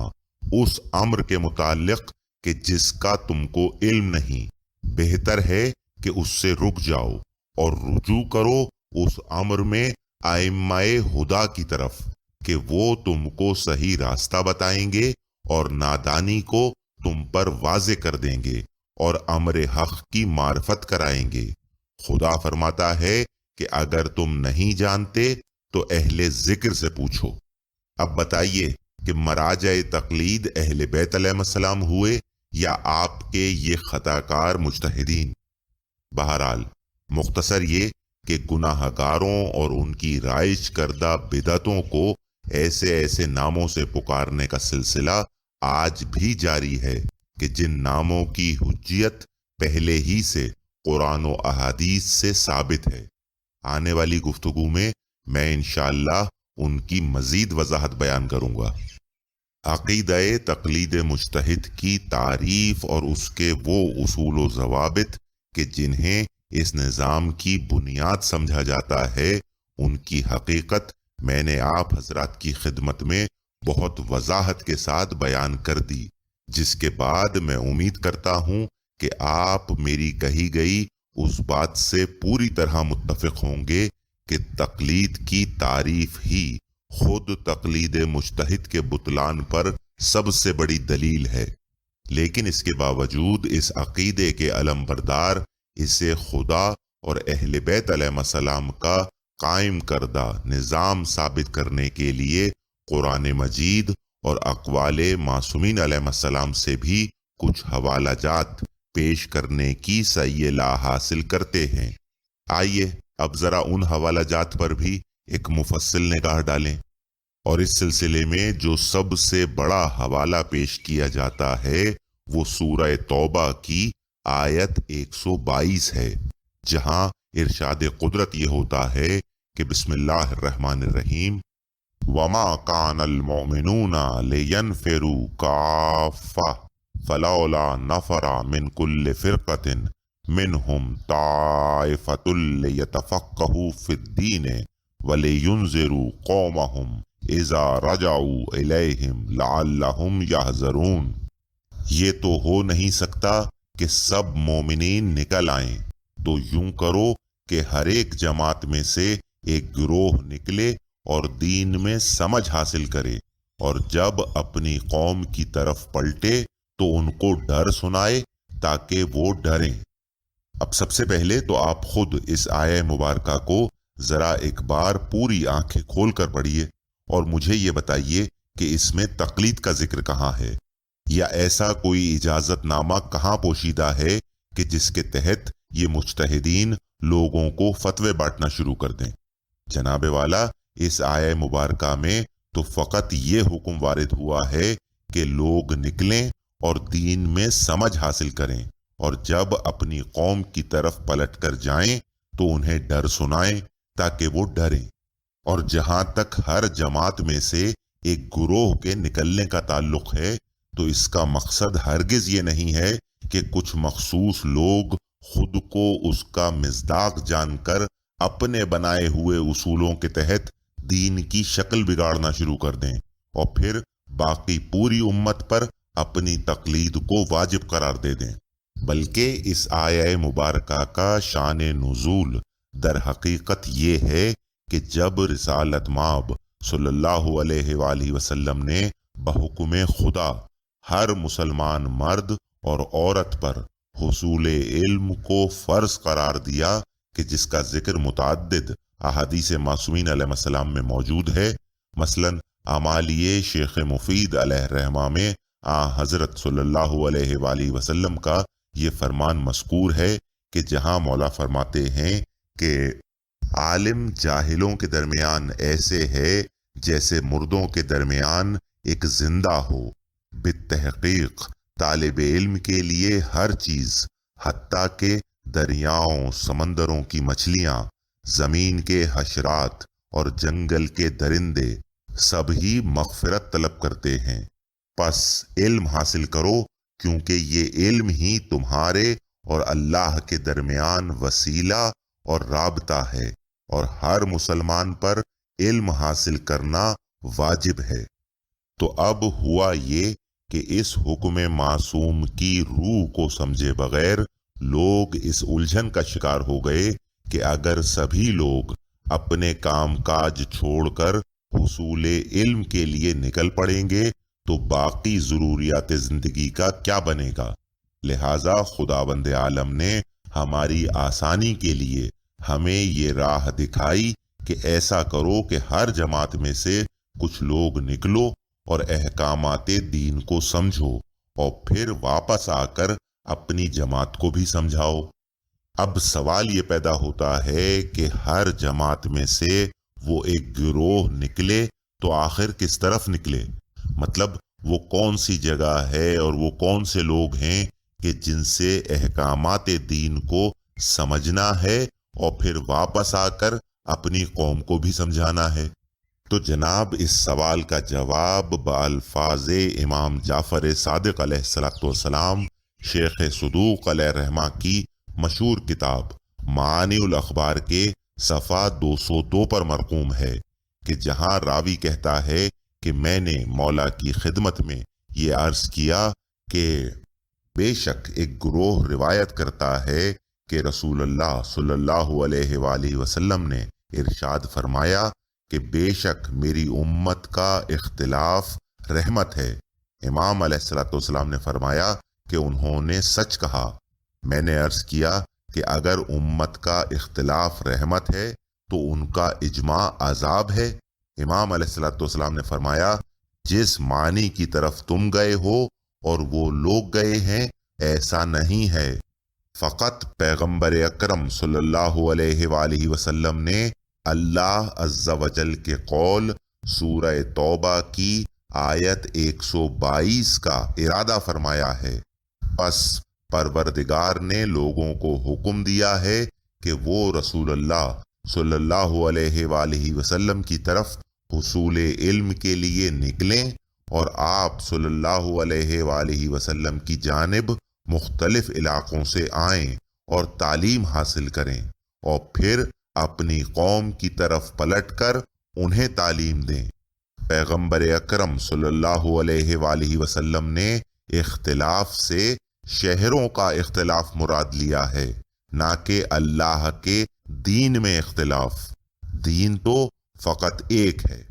اس امر کے متعلق کہ جس کا تم کو علم نہیں، بہتر ہے کہ اس سے رک جاؤ اور رجوع کرو اس امر میں ائمہ ہدی کی طرف کہ وہ تم کو صحیح راستہ بتائیں گے اور نادانی کو تم پر واضح کر دیں گے اور امر حق کی معرفت کرائیں گے۔ خدا فرماتا ہے کہ اگر تم نہیں جانتے تو اہل ذکر سے پوچھو۔ اب بتائیے کہ مراجع تقلید اہل بیت علیہ السلام ہوئے یا آپ کے یہ خطا کار مجتہدین؟ بہرحال مختصر یہ کہ گناہ گاروں اور ان کی رائج کردہ بدعتوں کو ایسے ایسے ناموں سے پکارنے کا سلسلہ آج بھی جاری ہے کہ جن ناموں کی حجیت پہلے ہی سے قرآن و احادیث سے ثابت ہے۔ آنے والی گفتگو میں انشاءاللہ ان کی مزید وضاحت بیان کروں گا۔ عقیدہ تقلید مجتہد کی تعریف اور اس کے وہ اصول و ضوابط کہ جنہیں اس نظام کی بنیاد سمجھا جاتا ہے، ان کی حقیقت میں نے آپ حضرات کی خدمت میں بہت وضاحت کے ساتھ بیان کر دی، جس کے بعد میں امید کرتا ہوں کہ آپ میری کہی گئی اس بات سے پوری طرح متفق ہوں گے کہ تقلید کی تعریف ہی خود تقلید مجتہد کے بطلان پر سب سے بڑی دلیل ہے۔ لیکن اس کے باوجود اس عقیدے کے علم بردار اسے خدا اور اہل بیت علیہ السلام کا قائم کردہ نظام ثابت کرنے کے لیے قرآن مجید اور اقوال معصومین علیہ السلام سے بھی کچھ حوالہ جات پیش کرنے کی سعی حاصل کرتے ہیں۔ آئیے اب ذرا ان حوالہ جات پر بھی ایک مفصل نگاہ ڈالیں، اور اس سلسلے میں جو سب سے بڑا حوالہ پیش کیا جاتا ہے وہ سورہ توبہ کی آیت 122 ہے، جہاں ارشاد قدرت یہ ہوتا ہے کہ بسم اللہ الرحمن الرحیم وَمَا كَانَ الْمُؤْمِنُونَ لِيَنْفِرُوا كَافَّةً فَلَوْلَا نَفَرَ مِنْ كُلِّ فِرْقَةٍ مِّنْهُمْ طَائِفَةٌ لِيَتَفَقَّهُوا فِي الدِّينِ وَلِيُنذِرُوا قَوْمَهُمْ إِذَا رَجَعُوا إِلَيْهِمْ لَعَلَّهُمْ يَحْذَرُونَ۔ یہ تو ہو نہیں سکتا کہ سب مومنین نکل آئیں، تو یوں کرو کہ ہر ایک جماعت میں سے ایک گروہ نکلے اور دین میں سمجھ حاصل کرے، اور جب اپنی قوم کی طرف پلٹے تو ان کو ڈر سنائے تاکہ وہ ڈریں۔ اب سب سے پہلے تو آپ خود اس آیہ مبارکہ کو ذرا ایک بار پوری آنکھیں کھول کر پڑھیے اور مجھے یہ بتائیے کہ اس میں تقلید کا ذکر کہاں ہے، یا ایسا کوئی اجازت نامہ کہاں پوشیدہ ہے کہ جس کے تحت یہ مجتہدین لوگوں کو فتوے بانٹنا شروع کر دیں۔ جناب والا، اس آیہ مبارکہ میں تو فقط یہ حکم وارد ہوا ہے کہ لوگ نکلیں اور دین میں سمجھ حاصل کریں، اور جب اپنی قوم کی طرف پلٹ کر جائیں تو انہیں ڈر سنائیں تاکہ وہ ڈریں۔ اور جہاں تک ہر جماعت میں سے ایک گروہ کے نکلنے کا تعلق ہے تو اس کا مقصد ہرگز یہ نہیں ہے کہ کچھ مخصوص لوگ خود کو اس کا مصداق جان کر اپنے بنائے ہوئے اصولوں کے تحت دین کی شکل بگاڑنا شروع کر دیں اور پھر باقی پوری امت پر اپنی تقلید کو واجب قرار دے دیں، بلکہ اس آیہ مبارکہ کا شان نزول در حقیقت یہ ہے کہ جب رسالت مآب صلی اللہ علیہ وآلہ وسلم نے بحکم خدا ہر مسلمان مرد اور عورت پر حصول علم کو فرض قرار دیا کہ جس کا ذکر متعدد احادیث معصومین علیہ السلام میں موجود ہے۔ مثلاً اعمالیہ شیخ مفید علیہ الرحمہ میں حضرت صلی اللہ علیہ وآلہ وسلم کا یہ فرمان مذکور ہے کہ جہاں مولا فرماتے ہیں کہ عالم جاہلوں کے درمیان ایسے ہے جیسے مردوں کے درمیان ایک زندہ ہو، بالتحقیق طالب علم کے لیے ہر چیز حتیٰ کہ دریاؤں سمندروں کی مچھلیاں، زمین کے حشرات اور جنگل کے درندے سب ہی مغفرت طلب کرتے ہیں۔ پس علم حاصل کرو، کیونکہ یہ علم ہی تمہارے اور اللہ کے درمیان وسیلہ اور رابطہ ہے، اور ہر مسلمان پر علم حاصل کرنا واجب ہے۔ تو اب ہوا یہ کہ اس حکم معصوم کی روح کو سمجھے بغیر لوگ اس الجھن کا شکار ہو گئے کہ اگر سبھی لوگ اپنے کام کاج چھوڑ کر حصول علم کے لیے نکل پڑیں گے تو باقی ضروریات زندگی کا کیا بنے گا۔ لہٰذا خداوند عالم نے ہماری آسانی کے لیے ہمیں یہ راہ دکھائی کہ ایسا کرو کہ ہر جماعت میں سے کچھ لوگ نکلو اور احکامات دین کو سمجھو، اور پھر واپس آ کر اپنی جماعت کو بھی سمجھاؤ۔ اب سوال یہ پیدا ہوتا ہے کہ ہر جماعت میں سے وہ ایک گروہ نکلے تو آخر کس طرف نکلے؟ مطلب وہ کون سی جگہ ہے اور وہ کون سے لوگ ہیں کہ جن سے احکامات دین کو سمجھنا ہے اور پھر واپس آ کر اپنی قوم کو بھی سمجھانا ہے؟ تو جناب اس سوال کا جواب بالفاظ امام جعفر صادق علیہ السلام شیخ صدوق علیہ الرحمہ کی مشہور کتاب معانی الاخبار کے صفحہ 202 پر مرقوم ہے، کہ جہاں راوی کہتا ہے کہ میں نے مولا کی خدمت میں یہ عرض کیا کہ بے شک ایک گروہ روایت کرتا ہے کہ رسول اللہ صلی اللہ علیہ وآلہ وسلم نے ارشاد فرمایا کہ بے شک میری امت کا اختلاف رحمت ہے۔ امام علیہ السلام نے فرمایا کہ انہوں نے سچ کہا۔ میں نے عرض کیا کہ اگر امت کا اختلاف رحمت ہے تو ان کا اجماع عذاب ہے۔ امام علیہ السلام نے فرمایا جس معنی کی طرف تم گئے ہو اور وہ لوگ گئے ہیں ایسا نہیں ہے، فقط پیغمبر اکرم صلی اللہ علیہ وآلہ وسلم نے اللہ عز و جل کے قول سورہ توبہ کی آیت 122 کا ارادہ فرمایا ہے۔ پس پروردگار نے لوگوں کو حکم دیا ہے کہ وہ رسول اللہ صلی اللہ علیہ وآلہ وسلم کی طرف حصول علم کے لیے نکلیں، اور آپ صلی اللہ علیہ وآلہ وسلم کی جانب مختلف علاقوں سے آئیں اور تعلیم حاصل کریں، اور پھر اپنی قوم کی طرف پلٹ کر انہیں تعلیم دیں۔ پیغمبر اکرم صلی اللہ علیہ وآلہ وسلم نے اختلاف سے شہروں کا اختلاف مراد لیا ہے، نہ کہ اللہ کے دین میں اختلاف۔ دین تو فقط ایک ہے۔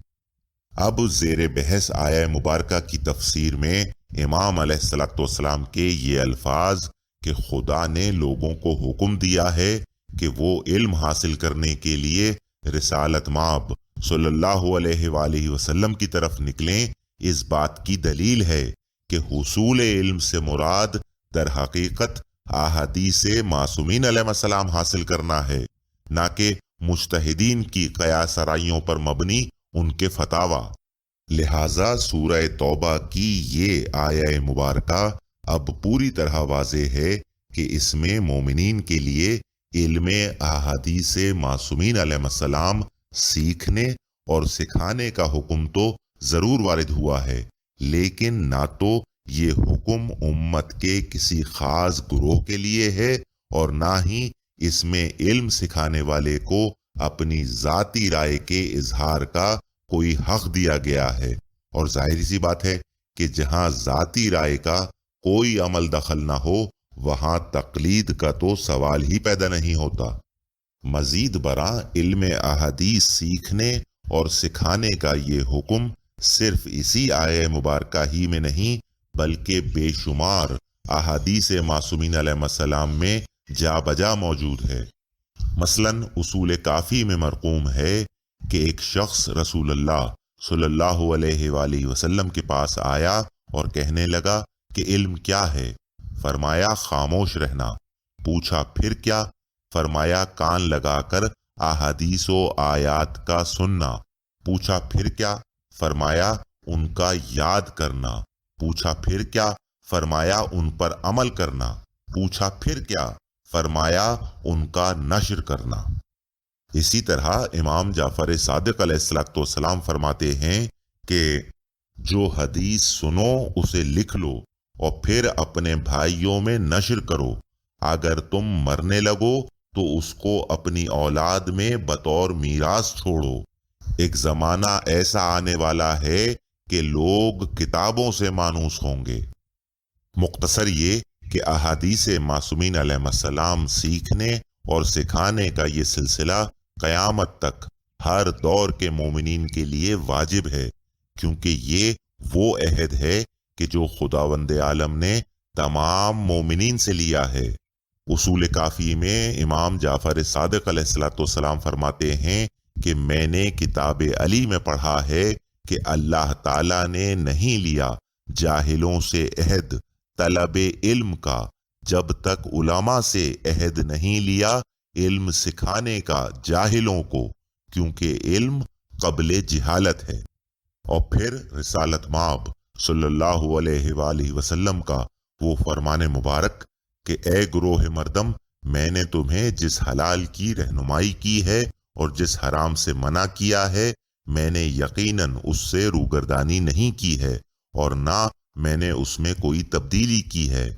اب زیر بحث آیہ مبارکہ کی تفسیر میں امام علیہ السلام کے یہ الفاظ کہ خدا نے لوگوں کو حکم دیا ہے کہ وہ علم حاصل کرنے کے لیے رسالت مآب صلی اللہ علیہ وآلہ وسلم کی طرف نکلیں، اس بات کی دلیل ہے کہ حصول علم سے مراد در حقیقت احادیث معصومین علیہ السلام حاصل کرنا ہے، نہ کہ مجتہدین کی قیاس آرائیوں پر مبنی ان کے فتاویٰ۔ لہٰذا سورہ توبہ کی یہ آیہ مبارکہ اب پوری طرح واضح ہے کہ اس میں مومنین کے لیے علم احادیث معصومین علیہ السلام سیکھنے اور سکھانے کا حکم تو ضرور وارد ہوا ہے، لیکن نہ تو یہ حکم امت کے کسی خاص گروہ کے لیے ہے، اور نہ ہی اس میں علم سکھانے والے کو اپنی ذاتی رائے کے اظہار کا کوئی حق دیا گیا ہے۔ اور ظاہری سی بات ہے کہ جہاں ذاتی رائے کا کوئی عمل دخل نہ ہو وہاں تقلید کا تو سوال ہی پیدا نہیں ہوتا۔ مزید برآں علم احادیث سیکھنے اور سکھانے کا یہ حکم صرف اسی آیہ مبارکہ ہی میں نہیں بلکہ بے شمار احادیث معصومین علیہ السلام میں جا بجا موجود ہے۔ مثلاً اصول کافی میں مرقوم ہے کہ ایک شخص رسول اللہ صلی اللہ علیہ وآلہ وسلم کے پاس آیا اور کہنے لگا کہ علم کیا ہے؟ فرمایا خاموش رہنا۔ پوچھا پھر کیا؟ فرمایا کان لگا کر احادیث و آیات کا سننا۔ پوچھا پھر کیا؟ فرمایا ان کا یاد کرنا۔ پوچھا پھر کیا؟ فرمایا ان پر عمل کرنا۔ پوچھا پھر کیا؟ فرمایا ان کا نشر کرنا۔ اسی طرح امام جعفر صادق علیہ السلام فرماتے ہیں کہ جو حدیث سنو اسے لکھ لو اور پھر اپنے بھائیوں میں نشر کرو۔ اگر تم مرنے لگو تو اس کو اپنی اولاد میں بطور میراث چھوڑو۔ ایک زمانہ ایسا آنے والا ہے کہ لوگ کتابوں سے مانوس ہوں گے۔ مختصر یہ کہ احادیث معصومین علیہ السلام سیکھنے اور سکھانے کا یہ سلسلہ قیامت تک ہر دور کے مومنین کے لیے واجب ہے، کیونکہ یہ وہ عہد ہے کہ جو خداوند عالم نے تمام مومنین سے لیا ہے۔ اصول کافی میں امام جعفر صادق علیہ السلام فرماتے ہیں کہ میں نے کتاب علی میں پڑھا ہے کہ اللہ تعالیٰ نے نہیں لیا جاہلوں سے عہد طلب علم کا جب تک علماء سے عہد نہیں لیا علم سکھانے کا جاہلوں کو، کیونکہ علم قبل جہالت ہے۔ اور پھر رسالت مآب صلی اللہ علیہ وآلہ وسلم کا وہ فرمان مبارک کہ اے گروہ مردم، میں نے تمہیں جس حلال کی رہنمائی کی ہے اور جس حرام سے منع کیا ہے میں نے یقیناً اس سے روگردانی نہیں کی ہے اور نہ میں نے اس میں کوئی تبدیلی کی ہے۔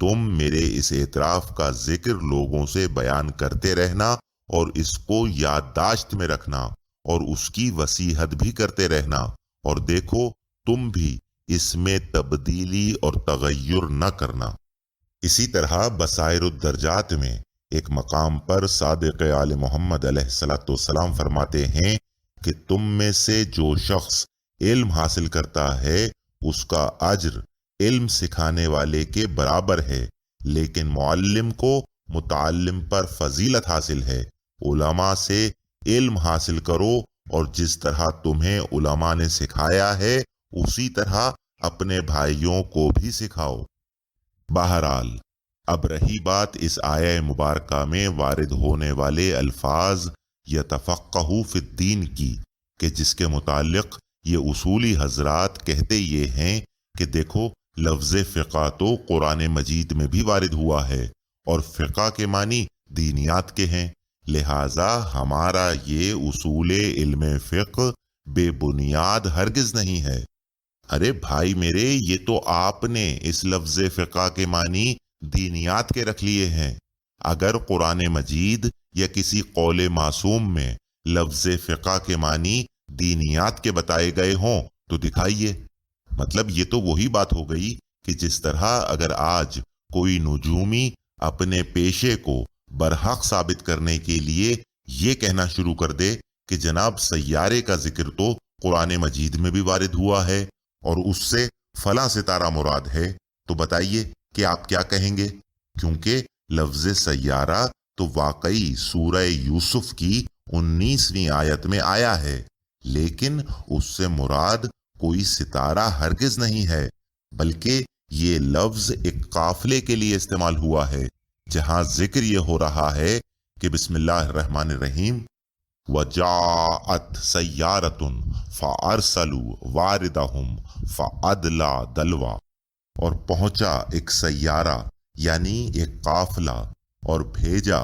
تم میرے اس اعتراف کا ذکر لوگوں سے بیان کرتے رہنا اور اس کو یادداشت میں رکھنا اور اس کی وصیحت بھی کرتے رہنا، اور دیکھو تم بھی اس میں تبدیلی اور تغیر نہ کرنا۔ اسی طرح بصائر الدرجات میں ایک مقام پر صادق آل محمد علیہ السلام فرماتے ہیں کہ تم میں سے جو شخص علم حاصل کرتا ہے اس کا اجر علم سکھانے والے کے برابر ہے، لیکن معلم کو متعلم پر فضیلت حاصل ہے۔ علماء سے علم حاصل کرو اور جس طرح تمہیں علماء نے سکھایا ہے اسی طرح اپنے بھائیوں کو بھی سکھاؤ۔ بہرحال اب رہی بات اس آیہ مبارکہ میں وارد ہونے والے الفاظ یتفقہوا فی الدین کی، کہ جس کے متعلق یہ اصولی حضرات کہتے یہ ہیں کہ دیکھو لفظ فقہ تو قرآن مجید میں بھی وارد ہوا ہے اور فقہ کے معنی دینیات کے ہیں، لہٰذا ہمارا یہ اصول علم فقہ بے بنیاد ہرگز نہیں ہے۔ ارے بھائی میرے، یہ تو آپ نے اس لفظ فقہ کے معنی دینیات کے رکھ لیے ہیں۔ اگر قرآن مجید یا کسی قول معصوم میں لفظ فقہ کے معنی دینیات کے بتائے گئے ہوں تو دکھائیے۔ مطلب یہ تو وہی بات ہو گئی کہ جس طرح اگر آج کوئی نجومی اپنے پیشے کو برحق ثابت کرنے کے لیے یہ کہنا شروع کر دے کہ جناب سیارے کا ذکر تو قرآن مجید میں بھی وارد ہوا ہے اور اس سے فلاں ستارہ مراد ہے، تو بتائیے کہ آپ کیا کہیں گے؟ کیونکہ لفظ سیارہ تو واقعی سورہ یوسف کی 19ویں آیت میں آیا ہے، لیکن اس سے مراد کوئی ستارہ ہرگز نہیں ہے، بلکہ یہ لفظ ایک قافلے کے لیے استعمال ہوا ہے، جہاں ذکر یہ ہو رہا ہے کہ بسم اللہ الرحمن الرحیم وَجَاءَتْ سَيَّارَةٌ فَأَرْسَلُوا وَارِدَهُمْ فَأَدْلَى دَلْوَا، اور پہنچا ایک سیارہ یعنی ایک قافلہ اور بھیجا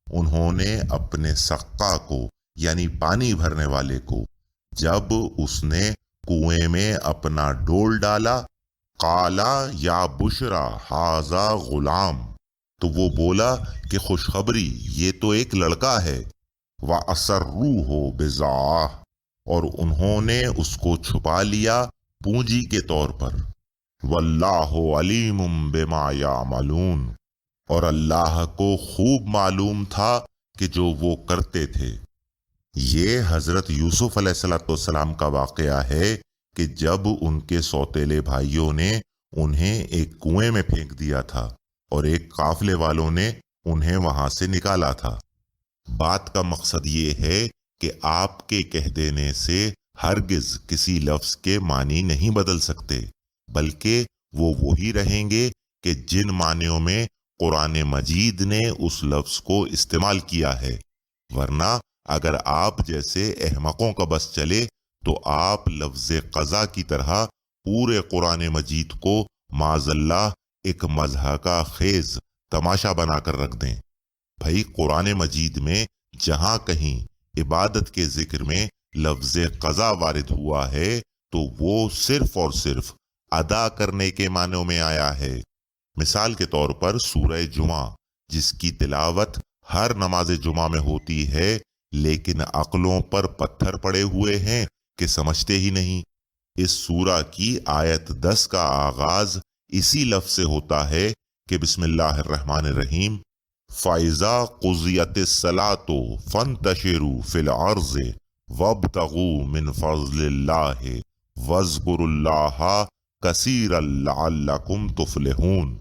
انہوں نے اپنے سقا کو یعنی پانی بھرنے والے کو، جب اس نے کنویں میں اپنا ڈول ڈالا قالا یا بشرا ھذا غلام، تو وہ بولا کہ خوشخبری یہ تو ایک لڑکا ہے، وَأَسَرُّوهُ بِضَاعَةٍ، اور انہوں نے اس کو چھپا لیا پونجی کے طور پر، وَاللَّهُ عَلِيمٌ بِمَا يَعْمَلُونَ، اور اللہ کو خوب معلوم تھا کہ جو وہ کرتے تھے۔ یہ حضرت یوسف علیہ السلام کا واقعہ ہے کہ جب ان کے سوتیلے بھائیوں نے انہیں ایک کنویں میں پھینک دیا تھا اور ایک قافلے والوں نے انہیں وہاں سے نکالا تھا۔ بات کا مقصد یہ ہے کہ آپ کے کہہ دینے سے ہرگز کسی لفظ کے معنی نہیں بدل سکتے، بلکہ وہ وہی رہیں گے کہ جن معنیوں میں قرآن مجید نے اس لفظ کو استعمال کیا ہے۔ ورنہ اگر آپ جیسے احمقوں کا بس چلے تو آپ لفظ قضا کی طرح پورے قرآن مجید کو معاذ اللہ ایک مضحکہ خیز تماشا بنا کر رکھ دیں۔ بھائی قرآن مجید میں جہاں کہیں عبادت کے ذکر میں لفظ قضا وارد ہوا ہے تو وہ صرف اور صرف ادا کرنے کے معنوں میں آیا ہے۔ مثال کے طور پر سورہ جمعہ، جس کی تلاوت ہر نماز جمعہ میں ہوتی ہے، لیکن عقلوں پر پتھر پڑے ہوئے ہیں کہ سمجھتے ہی نہیں۔ اس سورہ کی آیت 10 کا آغاز اسی لفظ سے ہوتا ہے کہ بسم اللہ الرحمن الرحیم، فَإِذَا قُضِيَتِ الصَّلَاةُ فَانتَشِرُوا فِي الْأَرْضِ وَابْتَغُوا مِنْ فَضْلِ اللَّهِ وَاذْكُرُوا اللَّهَ كَثِيرًا لَعَلَّكُمْ تُفْلِحُونَ۔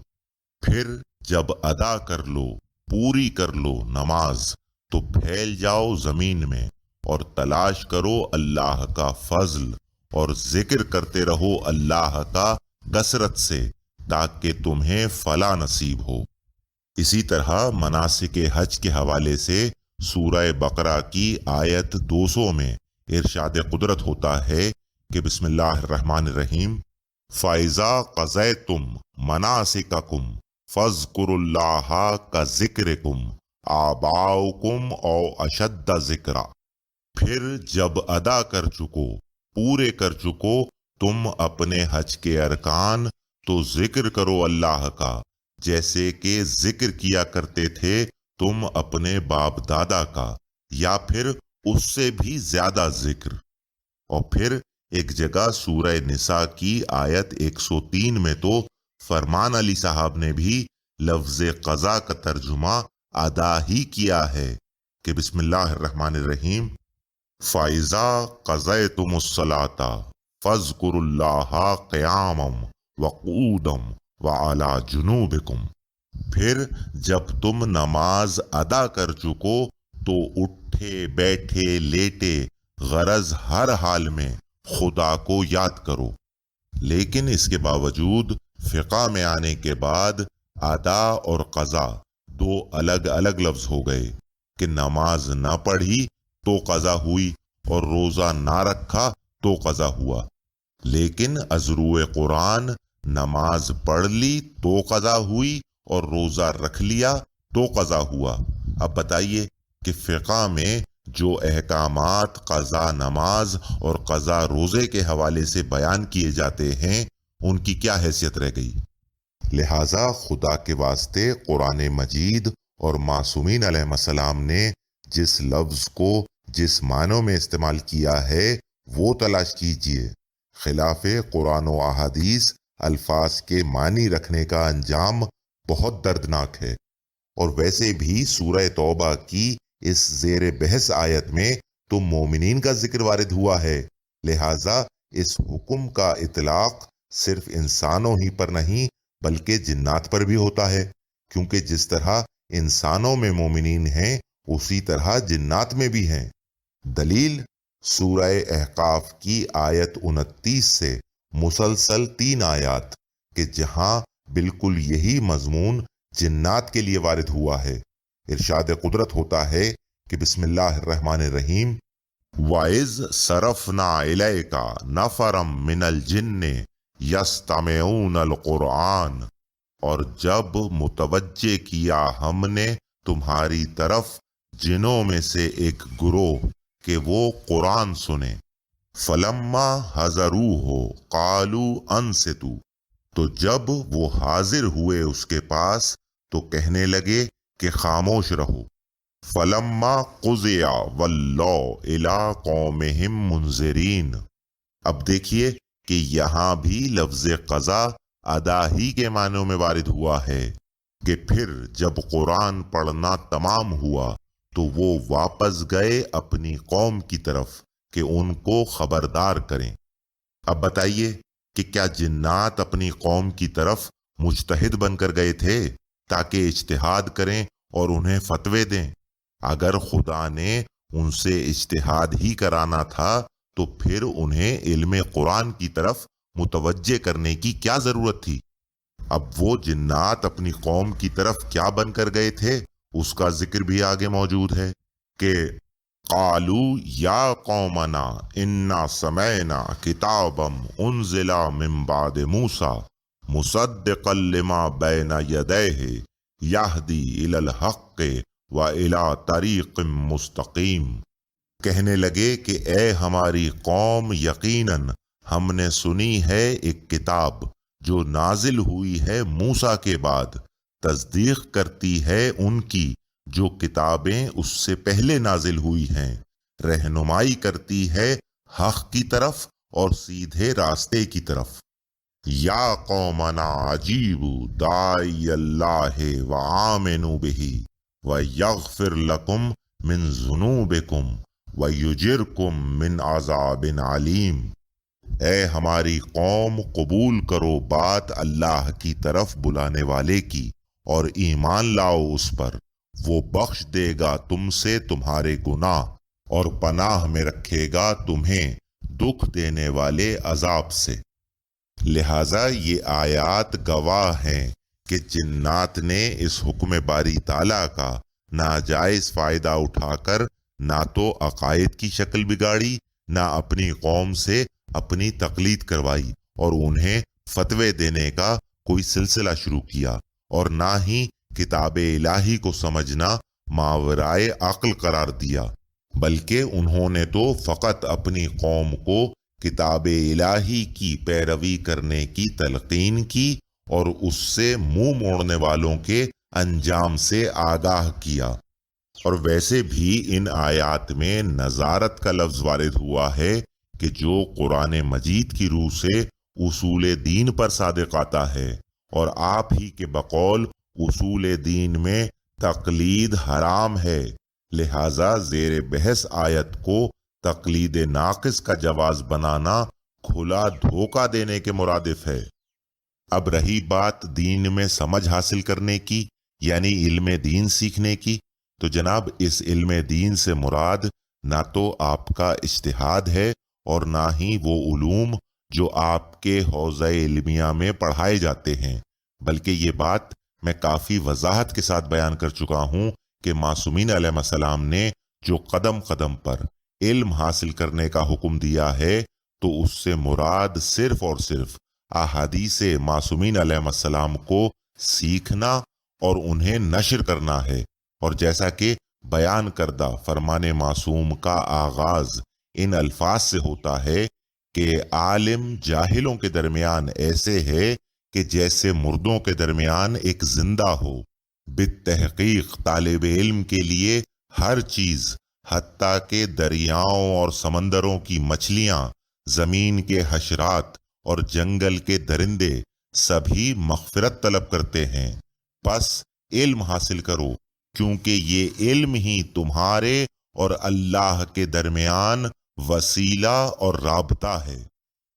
پھر جب ادا کر لو، پوری کر لو نماز، تو پھیل جاؤ زمین میں اور تلاش کرو اللہ کا فضل اور ذکر کرتے رہو اللہ کا کثرت سے، تاکہ تمہیں فلاح نصیب ہو۔ اسی طرح مناسک حج کے حوالے سے سورہ بقرہ کی آیت 200 میں ارشاد قدرت ہوتا ہے کہ بسم اللہ الرحمن الرحیم، فَإِذَا قَضَيْتُمْ مَنَاسِكَكُمْ فَاذْكُرُوا اللَّهَ كَذِكْرِكُمْ آبَاؤُكُمْ أَوْ أَشَدَّ ذِكْرًا۔ پھر جب ادا کر چکو، پورے کر چکو تم اپنے حج کے ارکان، تو ذکر کرو اللہ کا جیسے کہ ذکر کیا کرتے تھے تم اپنے باپ دادا کا، یا پھر اس سے بھی زیادہ ذکر۔ اور پھر ایک جگہ سورہ نساء کی آیت 103 میں تو فرمان علی صاحب نے بھی لفظ قضا کا ترجمہ ادا ہی کیا ہے کہ بسم اللہ الرحمن الرحیم، فَإِذَا قَضَيْتُمُ الصَّلَاةَ فَاذْكُرُوا اللَّهَ قِيَامًا وَقُعُودًا وَعَلَى جُنُوبِكُمْ۔ پھر جب تم نماز ادا کر چکو تو اٹھے بیٹھے لیٹے، غرض ہر حال میں خدا کو یاد کرو۔ لیکن اس کے باوجود فقہ میں آنے کے بعد ادا اور قضا دو الگ الگ لفظ ہو گئے کہ نماز نہ پڑھی تو قضا ہوئی اور روزہ نہ رکھا تو قضا ہوا۔ لیکن از روئے قرآن نماز پڑھ لی تو قضا ہوئی اور روزہ رکھ لیا تو قضا ہوا۔ اب بتائیے کہ فقہ میں جو احکامات قضا نماز اور قضا روزے کے حوالے سے بیان کیے جاتے ہیں ان کی کیا حیثیت رہ گئی؟ لہٰذا خدا کے واسطے قرآن مجید اور معصومین علیہ السلام نے جس لفظ کو جس معنوں میں استعمال کیا ہے وہ تلاش کیجیے۔ خلاف قرآن و احادیث الفاظ کے معنی رکھنے کا انجام بہت دردناک ہے۔ اور ویسے بھی سورہ توبہ کی اس زیر بحث آیت میں تو مومنین کا ذکر وارد ہوا ہے، لہٰذا اس حکم کا اطلاق صرف انسانوں ہی پر نہیں بلکہ جنات پر بھی ہوتا ہے، کیونکہ جس طرح انسانوں میں مومنین ہیں اسی طرح جنات میں بھی ہیں۔ دلیل سورہ احقاف کی آیت 29 سے مسلسل 3 آیات کہ جہاں بالکل یہی مضمون جنات کے لیے وارد ہوا ہے۔ ارشاد قدرت ہوتا ہے کہ بسم اللہ الرحمن الرحیم، وَإِذْ صَرَفْنَا إِلَيْكَ نَفَرًا مِّنَ الْجِنِّ يَسْتَمِعُونَ الْقُرْآنَ، اور جب متوجہ کیا ہم نے تمہاری طرف جنوں میں سے ایک گروہ کہ وہ قرآن سنیں، فَلَمَّا حَضَرُوهُ قَالُوا أَنصِتُوا، تو جب وہ حاضر ہوئے اس کے پاس تو کہنے لگے کہ خاموش رہو۔ فَلَمَّا قُضِيَ وَلَّوْا إِلَىٰ قَوْمِهِمْ مُنذِرِينَ۔ اب دیکھیے کہ یہاں بھی لفظ قضا ادا ہی کے معنوں میں وارد ہوا ہے کہ پھر جب قرآن پڑھنا تمام ہوا تو وہ واپس گئے اپنی قوم کی طرف کہ ان کو خبردار کریں۔ اب بتائیے کہ کیا جنات اپنی قوم کی طرف مجتہد بن کر گئے تھے تاکہ اجتہاد کریں اور انہیں فتوے دیں؟ اگر خدا نے ان سے اجتہاد ہی کرانا تھا تو پھر انہیں علم قرآن کی طرف متوجہ کرنے کی کیا ضرورت تھی؟ اب وہ جنات اپنی قوم کی طرف کیا بن کر گئے تھے اس کا ذکر بھی آگے موجود ہے کہ قالو یا قومنا انا سمعنا کتابا انزل من بعد موسیٰ مصدقا لما بین یدیہ یہدی الی الحق و الی طریق مستقیم۔ کہنے لگے کہ اے ہماری قوم، یقیناً ہم نے سنی ہے ایک کتاب جو نازل ہوئی ہے موسیٰ کے بعد، تصدیق کرتی ہے ان کی جو کتابیں اس سے پہلے نازل ہوئی ہیں، رہنمائی کرتی ہے حق کی طرف اور سیدھے راستے کی طرف۔ یا قومنا عجیبوا داعی اللہ وآمنوا بہ ویغفر لکم من ذنوبکم ویجرکم من عذاب علیم۔ اے ہماری قوم، قبول کرو بات اللہ کی طرف بلانے والے کی اور ایمان لاؤ اس پر، وہ بخش دے گا تم سے تمہارے گناہ اور پناہ میں رکھے گا تمہیں دکھ دینے والے عذاب سے۔ لہٰذا یہ آیات گواہ ہیں کہ جنات نے اس حکم باری تعالیٰ کا ناجائز فائدہ اٹھا کر نہ تو عقائد کی شکل بگاڑی، نہ اپنی قوم سے اپنی تقلید کروائی اور انہیں فتوے دینے کا کوئی سلسلہ شروع کیا، اور نہ ہی کتاب الہی کو سمجھنا ماورائے عقل قرار دیا، بلکہ انہوں نے تو فقط اپنی قوم کو کتاب الہی کی پیروی کرنے کی تلقین کی اور اس سے منہ موڑنے والوں کے انجام سے آگاہ کیا۔ اور ویسے بھی ان آیات میں نظارت کا لفظ وارد ہوا ہے کہ جو قرآن مجید کی روح سے اصول دین پر صادق آتا ہے، اور آپ ہی کے بقول اصول دین میں تقلید حرام ہے، لہٰذا زیر بحث آیت کو تقلید ناقص کا جواز بنانا کھلا دھوکہ دینے کے مرادف ہے۔ اب رہی بات دین میں سمجھ حاصل کرنے کی، یعنی علم دین سیکھنے کی، تو جناب اس علم دین سے مراد نہ تو آپ کا اجتہاد ہے اور نہ ہی وہ علوم جو آپ کے حوزہ علمیہ میں پڑھائے جاتے ہیں، بلکہ یہ بات میں کافی وضاحت کے ساتھ بیان کر چکا ہوں کہ معصومین علیہ السلام نے جو قدم قدم پر علم حاصل کرنے کا حکم دیا ہے تو اس سے مراد صرف اور صرف احادیث معصومین علیہ السلام کو سیکھنا اور انہیں نشر کرنا ہے۔ اور جیسا کہ بیان کردہ فرمان معصوم کا آغاز ان الفاظ سے ہوتا ہے کہ عالم جاہلوں کے درمیان ایسے ہے کہ جیسے مردوں کے درمیان ایک زندہ ہو۔ بالتحقیق طالب علم کے لیے ہر چیز، حتیٰ کہ دریاؤں اور سمندروں کی مچھلیاں، زمین کے حشرات اور جنگل کے درندے سبھی مغفرت طلب کرتے ہیں۔ بس علم حاصل کرو، کیونکہ یہ علم ہی تمہارے اور اللہ کے درمیان وسیلہ اور رابطہ ہے۔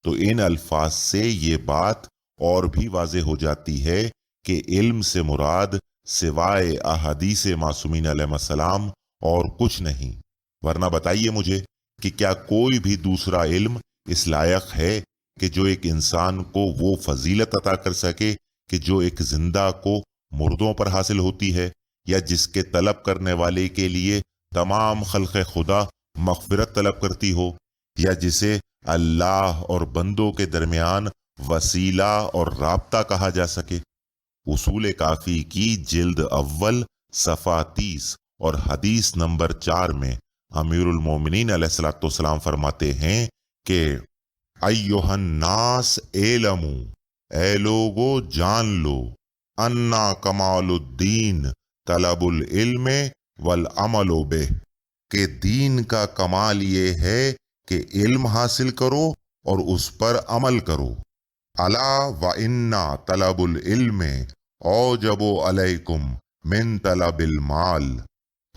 تو ان الفاظ سے یہ بات اور بھی واضح ہو جاتی ہے کہ علم سے مراد سوائے احادیث معصومین علیہ السلام اور کچھ نہیں۔ ورنہ بتائیے مجھے کہ کیا کوئی بھی دوسرا علم اس لائق ہے کہ جو ایک انسان کو وہ فضیلت عطا کر سکے کہ جو ایک زندہ کو مردوں پر حاصل ہوتی ہے، یا جس کے طلب کرنے والے کے لیے تمام خلق خدا مغفرت طلب کرتی ہو، یا جسے اللہ اور بندوں کے درمیان وسیلہ اور رابطہ کہا جا سکے؟ اصول کافی کی جلد اول صفحہ 30 اور حدیث نمبر 4 میں امیر المومنین علیہ السلام فرماتے ہیں کہ ایھا الناس اعلموا، اے لوگو جان لو، انا کمال الدین طلب العلم والعمل بہ، کہ دین کا کمال یہ ہے کہ علم حاصل کرو اور اس پر عمل کرو۔ الا وانا طلب العلم اوجب علیکم من طلب المال،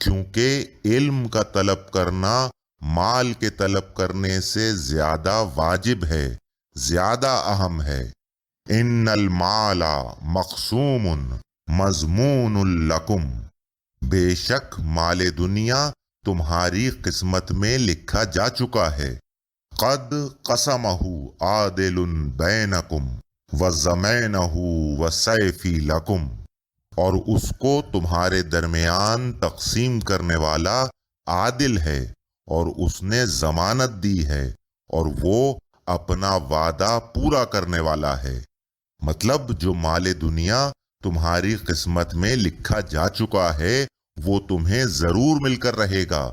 کیونکہ علم کا طلب کرنا مال کے طلب کرنے سے زیادہ واجب ہے، زیادہ اہم ہے۔ ان المال مقسوم مضمون لکم، بے شک مال دنیا تمہاری قسمت میں لکھا جا چکا ہے۔ قد قسمہ عادل بینکم وزمینہ وسیفی لکم، اور اس کو تمہارے درمیان تقسیم کرنے والا عادل ہے اور اس نے ضمانت دی ہے، اور وہ اپنا وعدہ پورا کرنے والا ہے۔ مطلب جو مال دنیا تمہاری قسمت میں لکھا جا چکا ہے وہ تمہیں ضرور مل کر رہے گا،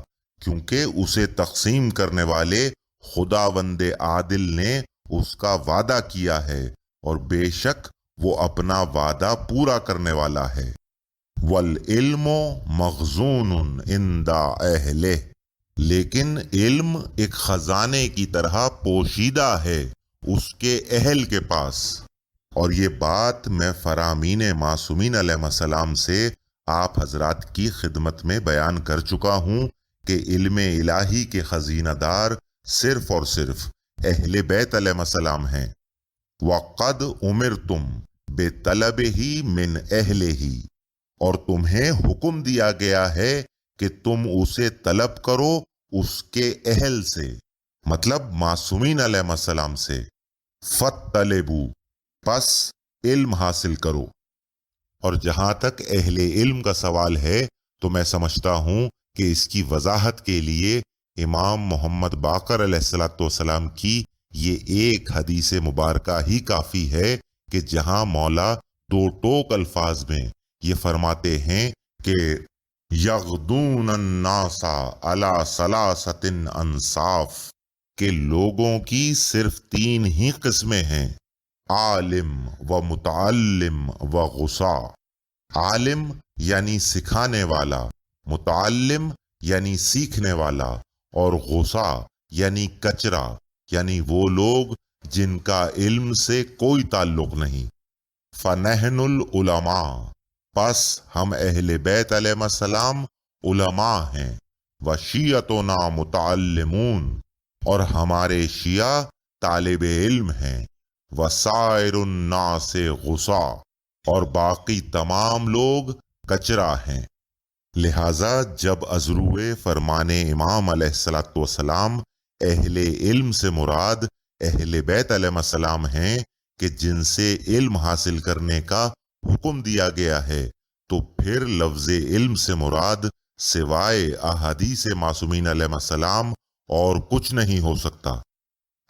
کیونکہ اسے تقسیم کرنے والے خداوند عادل نے اس کا وعدہ کیا ہے، اور بے شک وہ اپنا وعدہ پورا کرنے والا ہے۔ والعلم مخزون عند اہلہ، لیکن علم ایک خزانے کی طرح پوشیدہ ہے اس کے اہل کے پاس۔ اور یہ بات میں فرامین معصومین علیہ السلام سے آپ حضرات کی خدمت میں بیان کر چکا ہوں کہ علم الہی کے خزینہ دار صرف اور صرف اہل بیت علیہ السلام ہیں۔ وَقَدْ أُمِرْتُمْ بِطَلَبِهِ مِنْ أَهْلِهِ، اور تمہیں حکم دیا گیا ہے کہ تم اسے طلب کرو اس کے اہل سے، مطلب معصومین علیہ السلام سے۔ فَطَّلِبُوا، پس علم حاصل کرو۔ اور جہاں تک اہل علم کا سوال ہے تو میں سمجھتا ہوں کہ اس کی وضاحت کے لیے امام محمد باقر علیہ السلام کی یہ ایک حدیث مبارکہ ہی کافی ہے کہ جہاں مولا دو ٹوک الفاظ میں یہ فرماتے ہیں کہ یغدون الناس علی ثلاثۃ انصاف، کہ لوگوں کی صرف 3 ہی قسمیں ہیں، عالم و متعلم و غصا۔ عالم یعنی سکھانے والا، متعلم یعنی سیکھنے والا، اور غصا یعنی کچرا، یعنی وہ لوگ جن کا علم سے کوئی تعلق نہیں۔ فنحن العلماء، پس ہم اہل بیت علیہ السلام علماء ہیں، وشیعتنا متعلمون، اور ہمارے شیعہ طالب علم ہیں، وسائر الناس غصا، اور باقی تمام لوگ کچرا ہیں۔ لہذا جب ازروع فرمان امام علیہ السلام اہل علم سے مراد اہل بیت علیہ السلام ہیں کہ جن سے علم حاصل کرنے کا حکم دیا گیا ہے، تو پھر لفظ علم سے مراد سوائے احادیث معصومین علیہ السلام اور کچھ نہیں ہو سکتا۔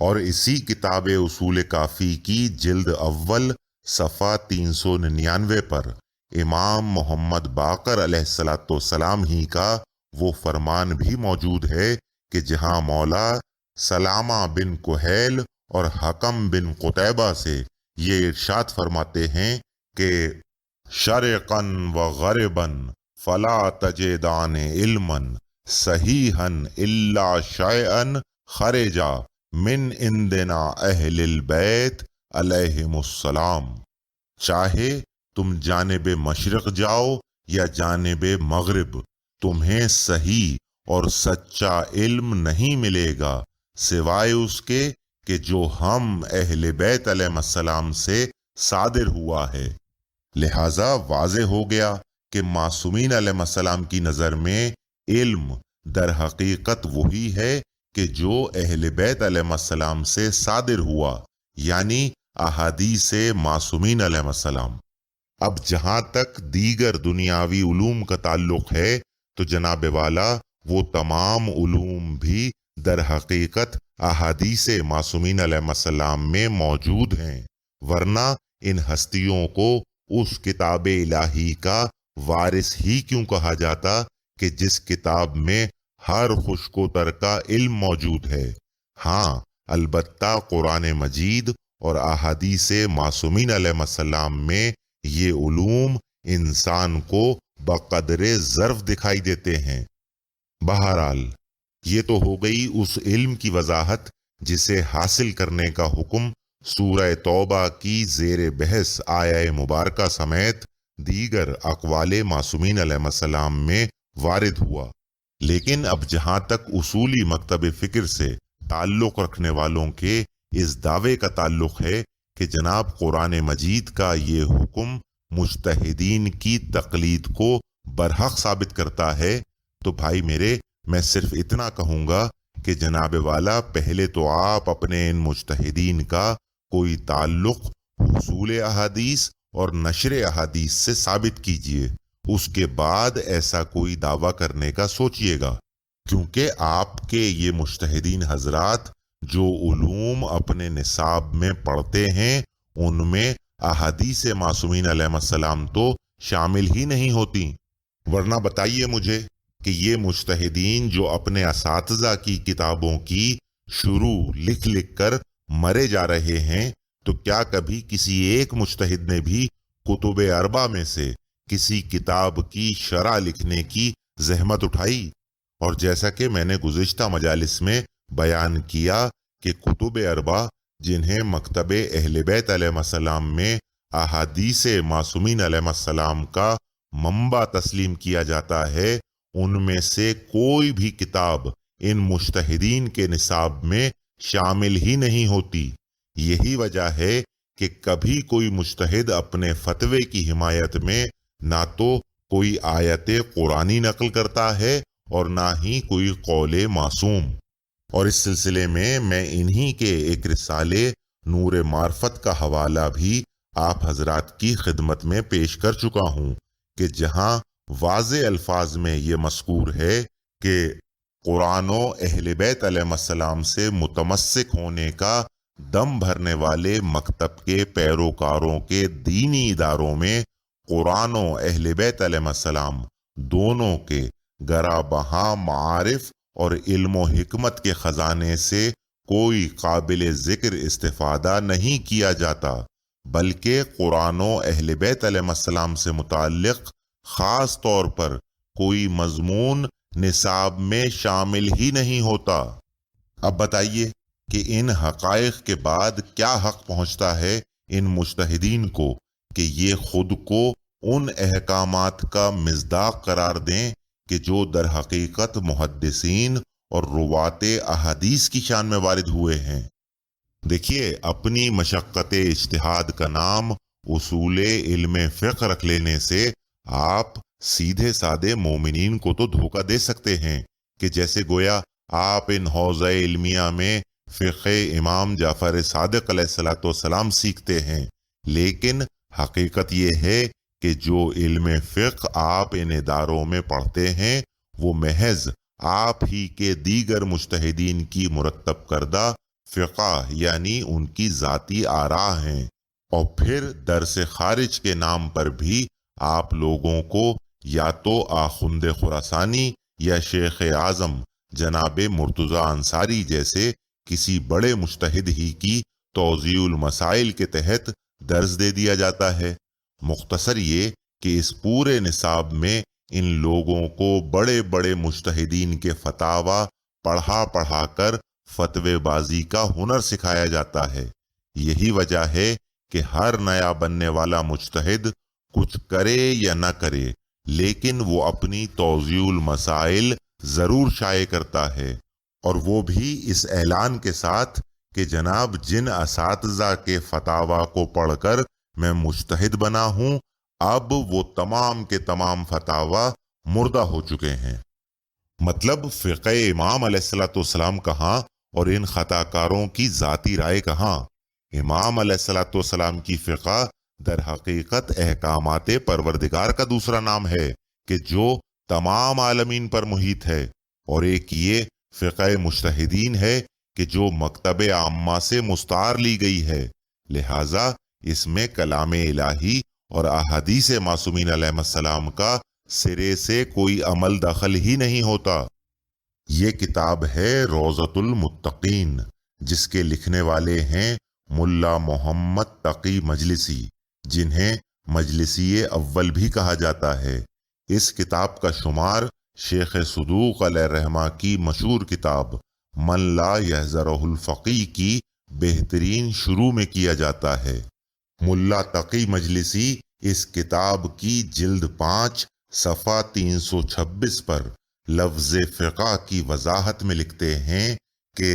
اور اسی کتاب اصول کافی کی جلد اول صفحہ 399 پر امام محمد باقر علیہ السلام ہی کا وہ فرمان بھی موجود ہے کہ جہاں مولا سلامہ بن کہیل اور حکم بن قتیبہ سے یہ ارشاد فرماتے ہیں کہ شرقاً و غرباً فلا تجدان علما صحیحا الا شیئا خرجا من عندنا اہل البیت علیہم السلام، چاہے تم جانب مشرق جاؤ یا جانب مغرب، تمہیں صحیح اور سچا علم نہیں ملے گا سوائے اس کے کہ جو ہم اہل بیت علیہ السلام سے صادر ہوا ہے۔ لہذا واضح ہو گیا کہ معصومین علیہ السلام کی نظر میں علم در حقیقت وہی ہے کہ جو اہل بیت علیہ السلام سے صادر ہوا، یعنی احادیث معصومین علیہ السلام۔ اب جہاں تک دیگر دنیاوی علوم کا تعلق ہے تو جناب والا وہ تمام علوم بھی در حقیقت احادیث معصومین علیہ السلام میں موجود ہیں، ورنہ ان ہستیوں کو اس کتاب الہی کا وارث ہی کیوں کہا جاتا کہ جس کتاب میں ہر خشک و تر کا علم موجود ہے۔ ہاں البتہ قرآن مجید اور احادیث معصومین علیہ السلام میں یہ علوم انسان کو بقدر ظرف دکھائی دیتے ہیں۔ بہرحال یہ تو ہو گئی اس علم کی وضاحت جسے حاصل کرنے کا حکم سورہ توبہ کی زیر بحث آیہ مبارکہ سمیت دیگر اقوال معصومین علیہ السلام میں وارد ہوا۔ لیکن اب جہاں تک اصولی مکتب فکر سے تعلق رکھنے والوں کے اس دعوے کا تعلق ہے کہ جناب قرآن مجید کا یہ حکم مجتہدین کی تقلید کو برحق ثابت کرتا ہے، تو بھائی میرے میں صرف اتنا کہوں گا کہ جناب والا پہلے تو آپ اپنے ان مجتہدین کا کوئی تعلق حصول احادیث اور نشر احادیث سے ثابت کیجئے، اس کے بعد ایسا کوئی دعویٰ کرنے کا سوچئے گا، کیونکہ آپ کے یہ مجتہدین حضرات جو علوم اپنے نصاب میں پڑھتے ہیں ان میں احادیث معصومین علیہ السلام تو شامل ہی نہیں ہوتی۔ ورنہ بتائیے مجھے کہ یہ مجتہدین جو اپنے اساتذہ کی کتابوں کی شروع لکھ لکھ کر مرے جا رہے ہیں، تو کیا کبھی کسی ایک مجتہد نے بھی کتب اربع میں سے کسی کتاب کی شرح لکھنے کی زحمت اٹھائی؟ اور جیسا کہ میں نے گزشتہ مجالس میں بیان کیا کہ کتب اربع جنہیں مکتب اہل بیت علیہ السلام میں احادیث معصومین علیہ السلام کا منبع تسلیم کیا جاتا ہے، ان میں سے کوئی بھی کتاب ان مجتہدین کے نصاب میں شامل ہی نہیں ہوتی۔ یہی وجہ ہے کہ کبھی کوئی مجتہد اپنے فتوے کی حمایت میں نہ تو کوئی آیت قرآنی نقل کرتا ہے اور نہ ہی کوئی قول معصوم۔ اور اس سلسلے میں انہی کے ایک رسالے نور معرفت کا حوالہ بھی آپ حضرات کی خدمت میں پیش کر چکا ہوں کہ جہاں واضح الفاظ میں یہ مذکور ہے کہ قرآن و اہل بیت علیہ السلام سے متمسک ہونے کا دم بھرنے والے مکتب کے پیروکاروں کے دینی اداروں میں قرآن و اہل بیت علیہ السلام دونوں کے گرا بہا معارف اور علم و حکمت کے خزانے سے کوئی قابل ذکر استفادہ نہیں کیا جاتا، بلکہ قرآن و اہل بیت علیہ السلام سے متعلق خاص طور پر کوئی مضمون نصاب میں شامل ہی نہیں ہوتا۔ اب بتائیے کہ ان حقائق کے بعد کیا حق پہنچتا ہے ان مجتہدین کو کہ یہ خود کو ان احکامات کا مصداق قرار دیں کہ جو در حقیقت محدثین اور روات احادیث کی شان میں وارد ہوئے ہیں۔ دیکھیے، اپنی مشقت اجتہاد کا نام اصول علم فقہ رکھ لینے سے آپ سیدھے سادے مومنین کو تو دھوکہ دے سکتے ہیں کہ جیسے گویا آپ ان حوزہ علمیہ میں فقہ امام جعفر صادق علیہ السلام سیکھتے ہیں، لیکن حقیقت یہ ہے کہ جو علم فقہ آپ ان اداروں میں پڑھتے ہیں وہ محض آپ ہی کے دیگر مجتہدین کی مرتب کردہ فقہ یعنی ان کی ذاتی آراء ہیں، اور پھر درس خارج کے نام پر بھی آپ لوگوں کو یا تو آخوند خراسانی یا شیخ اعظم جناب مرتضیٰ انصاری جیسے کسی بڑے مجتہد ہی کی توضیح المسائل کے تحت درس دے دیا جاتا ہے۔ مختصر یہ کہ اس پورے نصاب میں ان لوگوں کو بڑے بڑے مجتہدین کے فتاوی پڑھا کر فتوے بازی کا ہنر سکھایا جاتا ہے۔ یہی وجہ ہے کہ ہر نیا بننے والا مجتہد کچھ کرے یا نہ کرے، لیکن وہ اپنی توضیح المسائل ضرور شائع کرتا ہے، اور وہ بھی اس اعلان کے ساتھ کہ جناب جن اساتذہ کے فتاوی کو پڑھ کر میں مجتہد بنا ہوں، اب وہ تمام کے تمام فتاوی مردہ ہو چکے ہیں۔ مطلب فقہ امام علیہ السلام کہاں اور ان خطا کاروں کی ذاتی رائے کہاں؟ امام علیہ السلام کی فقہ در حقیقت احکامات پروردگار کا دوسرا نام ہے کہ جو تمام عالمین پر محیط ہے، اور ایک یہ فقہ مجتہدین ہے کہ جو مکتب عامہ سے مستعار لی گئی ہے، لہٰذا اس میں کلام الہی اور احادیث معصومین علیہ السلام کا سرے سے کوئی عمل دخل ہی نہیں ہوتا۔ یہ کتاب ہے روضۃ المتقین، جس کے لکھنے والے ہیں ملا محمد تقی مجلسی، جنہیں مجلسی اول بھی کہا جاتا ہے۔ اس کتاب کا شمار شیخ صدوق علیہ الرحمہ کی مشہور کتاب من لا یحذرہ الفقی کی بہترین شروع میں کیا جاتا ہے۔ ملا تقی مجلسی اس کتاب کی جلد 5 صفحہ 326 پر لفظ فقہ کی وضاحت میں لکھتے ہیں کہ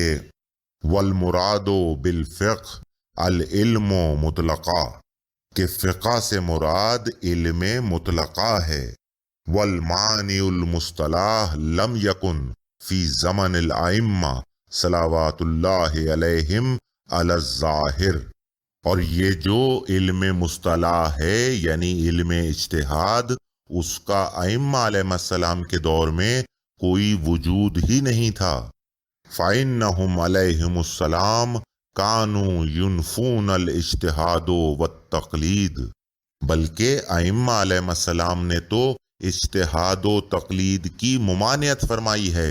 والمراد بالفقہ العلم مطلقہ، کہ فقہ سے مراد علم مطلقہ ہے۔ والمعنی المصطلح لم یکن فی زمن الائمہ صلوات اللہ علیہم علی الظاہر، اور یہ جو علم مصطلح ہے یعنی علم اجتہاد، اس کا ائمہ علیہ السلام کے دور میں کوئی وجود ہی نہیں تھا۔ فَإِنَّهُمْ عَلَيْهِمُ السَّلَامُ كَانُوا يُنْفُونَ الْاجْتِهَادُ وَالتَّقْلِيدُ، بلکہ ائمہ علیہ السلام نے تو اجتہاد و تقلید کی ممانعت فرمائی ہے۔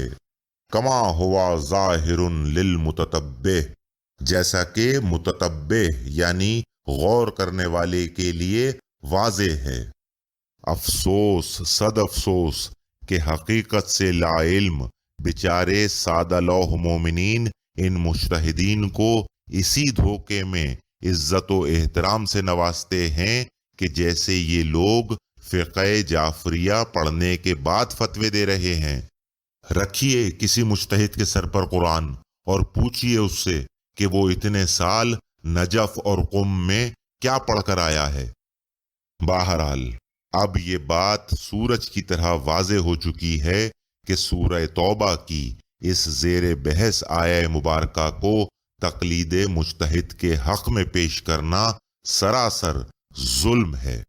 کما ہوا ظاہر للمتتبع، جیسا کہ متتبع یعنی غور کرنے والے کے لیے واضح ہے۔ افسوس، صد افسوس کہ حقیقت سے لا علم بیچارے سادہ لوح مومنین ان مجتہدین کو اسی دھوکے میں عزت و احترام سے نوازتے ہیں کہ جیسے یہ لوگ فقہ جعفریہ پڑھنے کے بعد فتوے دے رہے ہیں۔ رکھیے کسی مجتہد کے سر پر قرآن اور پوچھئے اس سے کہ وہ اتنے سال نجف اور قم میں کیا پڑھ کر آیا ہے۔ بہرحال اب یہ بات سورج کی طرح واضح ہو چکی ہے کہ سورہ توبہ کی اس زیر بحث آیہ مبارکہ کو تقلید مجتہد کے حق میں پیش کرنا سراسر ظلم ہے۔